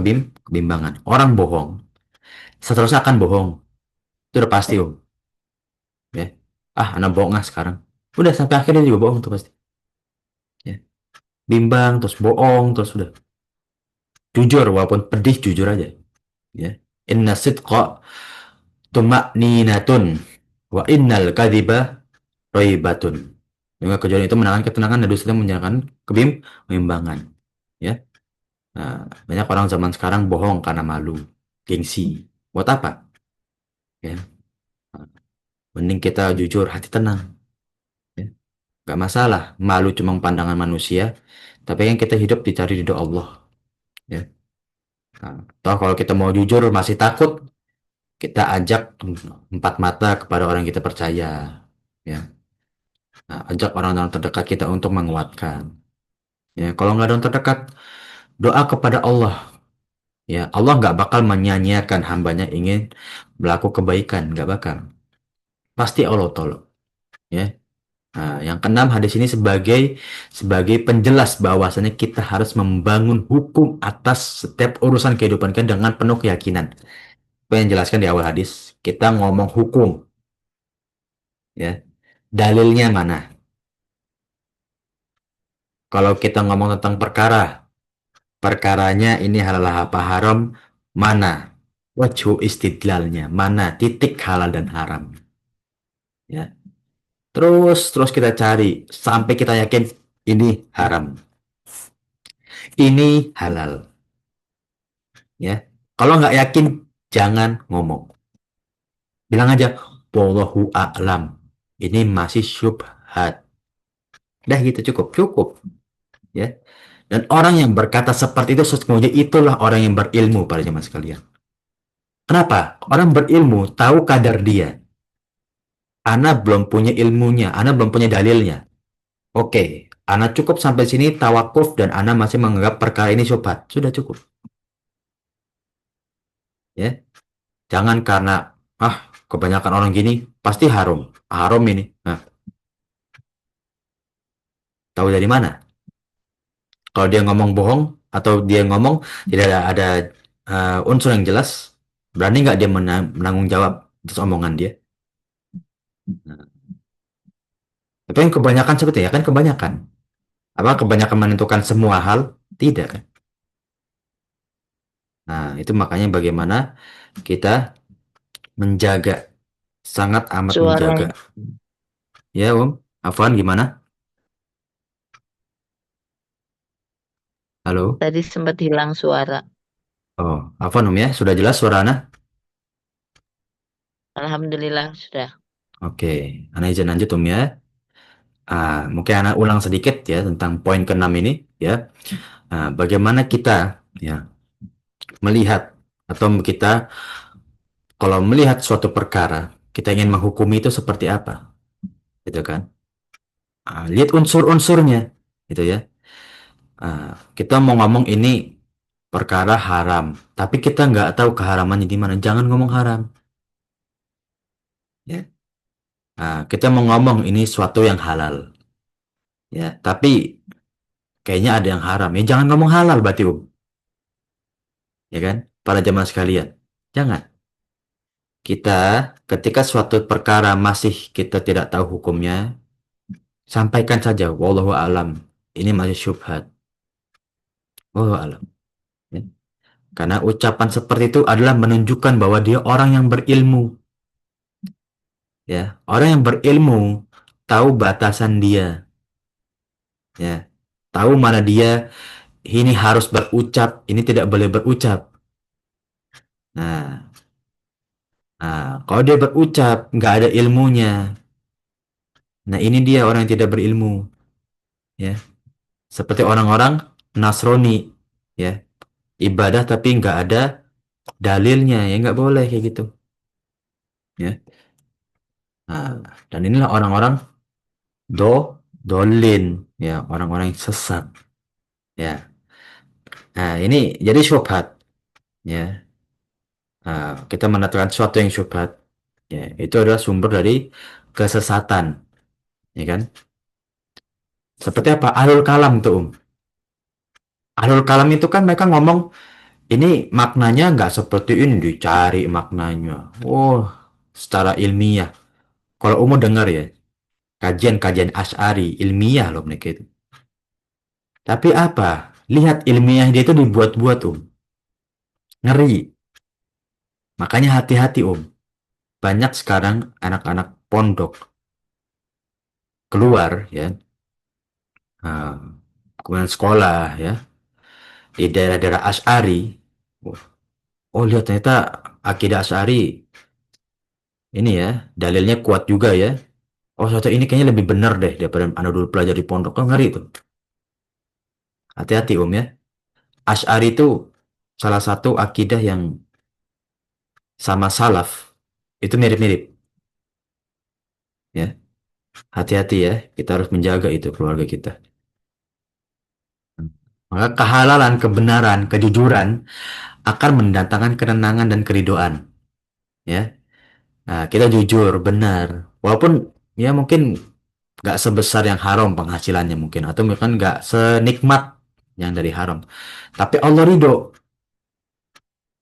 kebimbangan. Orang bohong, seterusnya akan bohong, itu udah pasti, Om, ya. Anak bohong sekarang, udah sampai akhirnya juga bohong tuh pasti, ya. Bimbang terus bohong terus udah. Jujur walaupun pedih, jujur aja, ya. Inna sidqa tuma'ninatun wa innal kadhiba raibatun. Dengan kejujuran itu menangan ketenangan dan dusta menyenangkan kebimbangan, ya. Banyak orang zaman sekarang bohong karena malu, gengsi. Buat apa? Ya. Mending kita jujur, hati tenang, ya. Gak masalah, malu cuma pandangan manusia, tapi yang kita hidup dicari ridho Allah, ya. Toh kalau kita mau jujur masih takut, kita ajak empat mata kepada orang yang kita percaya, ya. Ajak orang-orang terdekat kita untuk menguatkan, ya. Kalau nggak ada orang terdekat, doa kepada Allah, ya. Allah nggak bakal menyanyiakan hambanya ingin berlaku kebaikan, nggak bakal, pasti Allah tolong, ya. Yang keenam, hadis ini sebagai penjelas bahwasanya kita harus membangun hukum atas setiap urusan kehidupan kita dengan penuh keyakinan. Apa yang jelaskan di awal hadis, kita ngomong hukum, ya, dalilnya mana? Kalau kita ngomong tentang perkara, perkaranya ini halal apa haram, mana wajhu istidlalnya, mana titik halal dan haram, ya. Terus kita cari sampai kita yakin ini haram, ini halal, ya. Kalau nggak yakin, jangan ngomong, bilang aja wallahu a'lam, ini masih syubhat, dah gitu, cukup cukup, ya. Dan orang yang berkata seperti itu sesungguhnya itulah orang yang berilmu pada zaman sekalian. Kenapa? Orang berilmu tahu kadar dia. Ana belum punya ilmunya, Ana belum punya dalilnya. Oke, Ana cukup sampai sini tawakuf dan Ana masih menganggap perkara ini syubhat. Sudah cukup, ya. Jangan karena kebanyakan orang gini pasti haram. Haram ini. Nah, tahu dari mana? Kalau dia ngomong bohong atau dia ngomong tidak ada unsur yang jelas, berani nggak dia menanggung jawab atas omongan dia? Nah, Tapi yang kebanyakan seperti ya kan kebanyakan. Apa kebanyakan menentukan semua hal? Tidak kan? Nah, itu makanya bagaimana kita menjaga, sangat amat Suara menjaga. Ya, Om. Afwan gimana? Halo? tadi sempat hilang suara. Oh, Afwan Om ya, sudah jelas suara Ana? Alhamdulillah sudah. Oke, Ana izin lanjut Om ya. Mungkin Ana ulang sedikit ya tentang poin ke-6 ini ya. Bagaimana kita ya melihat atau kita kalau melihat suatu perkara, kita ingin menghukumi itu seperti apa, gitu kan? Lihat unsur-unsurnya, gitu ya. Kita mau ngomong ini perkara haram, tapi kita nggak tahu keharamannya di mana. Jangan ngomong haram, ya. Kita mau ngomong ini suatu yang halal, ya. Tapi kayaknya ada yang haram, ya jangan ngomong halal berarti, ya kan? Para jemaah sekalian, jangan. Kita ketika suatu perkara masih kita tidak tahu hukumnya, sampaikan saja, wallahu alam. Ini masih syubhat. Wallahu alam. Ya. Karena ucapan seperti itu adalah menunjukkan bahwa dia orang yang berilmu. Ya, orang yang berilmu tahu batasan dia. Ya, tahu mana dia ini harus berucap, ini tidak boleh berucap. Nah, kalau dia berucap nggak ada ilmunya. Nah, ini dia orang yang tidak berilmu. Ya, seperti orang-orang Nasrani. Ya, ibadah tapi nggak ada dalilnya, ya nggak boleh kayak gitu. Ya, dan inilah orang-orang dolin, ya orang-orang yang sesat. Ya, ini jadi syubhat. Ya, kita menetapkan sesuatu yang syubhat. Ya, itu adalah sumber dari kesesatan, ya kan? Seperti apa? Ahlul kalam tuh, Ahlul kalam itu kan mereka ngomong ini maknanya nggak seperti ini, dicari maknanya. Oh, secara ilmiah. Kalau dengar ya, kajian-kajian Asy'ari ilmiah loh mereka itu. Tapi apa? Lihat ilmiah dia itu dibuat-buat, Ngeri. Makanya hati-hati, Banyak sekarang anak-anak pondok keluar ya, uh, kemudian sekolah ya di daerah-daerah Asy'ari. Lihat ternyata akidah Asy'ari ini ya dalilnya kuat juga ya. Ternyata ini kayaknya lebih benar deh daripada anda dulu belajar di pondok. Ngeri itu. Hati-hati ya. Asy'ari itu salah satu akidah yang sama salaf itu mirip-mirip ya. Hati-hati ya, kita harus menjaga itu keluarga kita. Maka kehalalan, kebenaran, kejujuran akan mendatangkan ketenangan dan keridoan. Ya, kita jujur, benar. Walaupun ya mungkin nggak sebesar yang haram penghasilannya mungkin, atau mungkin nggak senikmat yang dari haram. Tapi Allah ridho,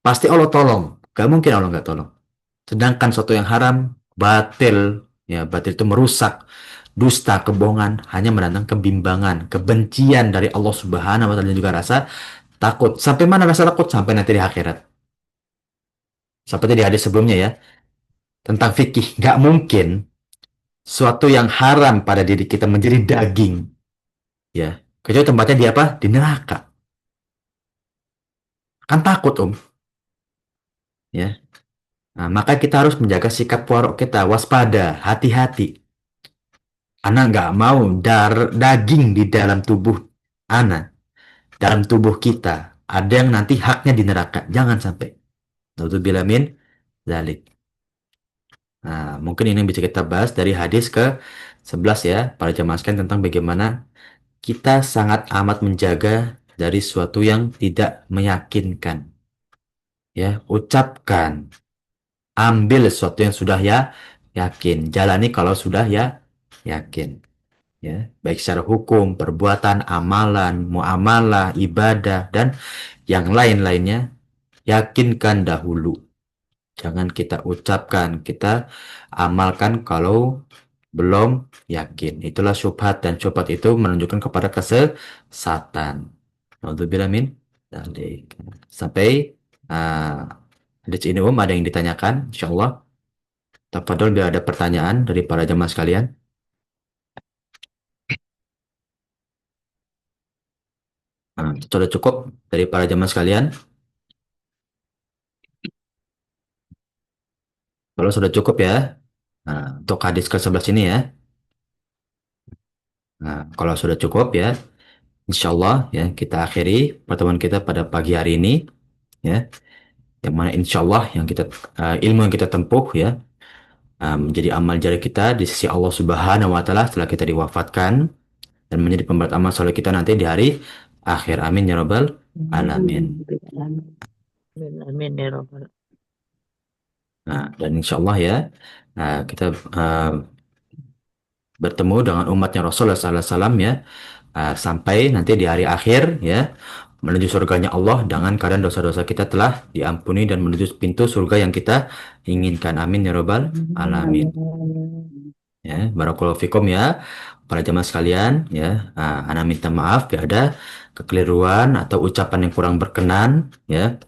pasti Allah tolong. Gak mungkin Allah nggak tolong. Sedangkan sesuatu yang haram, batil, ya batil itu merusak, dusta, kebohongan, hanya mendatangkan kebimbangan, kebencian dari Allah Subhanahu wa Ta'ala dan juga rasa takut. Sampai mana rasa takut? Sampai nanti di akhirat. Seperti di hadis sebelumnya ya, tentang fikih. Nggak mungkin suatu yang haram pada diri kita menjadi daging. Ya, kecuali tempatnya di apa? Di neraka. Kan takut, Ya. Nah, maka kita harus menjaga sikap warok kita, waspada, hati-hati. Anak nggak mau daging di dalam tubuh anak, dalam tubuh kita, ada yang nanti haknya di neraka. Jangan sampai. Naudzubillah min dzalik. Nah, mungkin ini bisa kita bahas dari hadis ke 11 ya, para jemaah sekalian tentang bagaimana kita sangat amat menjaga dari sesuatu yang tidak meyakinkan. Ya, ucapkan, ambil sesuatu yang sudah ya yakin, jalani kalau sudah ya yakin. Ya, baik secara hukum, perbuatan, amalan, muamalah, ibadah dan yang lain-lainnya, yakinkan dahulu. Jangan kita ucapkan, kita amalkan kalau belum yakin. Itulah syubhat, dan syubhat itu menunjukkan kepada kesesatan. Naudzubillah min dzalik. Sampai hadits ini ada yang ditanyakan, insyaallah. Tafadhol bila ada pertanyaan dari para jamaah sekalian. Sudah cukup dari para jamaah sekalian? Kalau sudah cukup ya, untuk hadis ke-11 ini ya. Nah, kalau sudah cukup ya, insya Allah ya kita akhiri pertemuan kita pada pagi hari ini ya. Yang mana insya Allah yang kita ilmu yang kita tempuh ya menjadi amal jari kita di sisi Allah Subhanahu Wa Taala setelah kita diwafatkan, dan menjadi pemberat amal soleh kita nanti di hari akhir. Amin ya Rabbal alamin. Amin, amin ya Rabbal. Nah, dan insya Allah ya kita bertemu dengan umatnya Rasulullah SAW ya sampai nanti di hari akhir ya, menuju surganya Allah dengan keadaan dosa-dosa kita telah diampuni dan menuju pintu surga yang kita inginkan. Amin ya Rabbal alamin. Ya, barakallahu fikum ya para jamaah sekalian ya. Ana minta maaf bila ada kekeliruan atau ucapan yang kurang berkenan ya.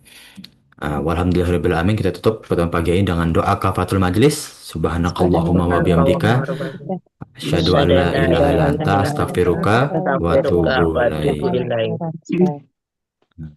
Walhamdulillahirabbil alamin. Kita tutup pertemuan pagi ini dengan doa kafatul majlis. Subhanakallahumma wa bihamdika asyhadu an la ilaha illa anta astaghfiruka wa atubu ilaik. Alhamdulillah.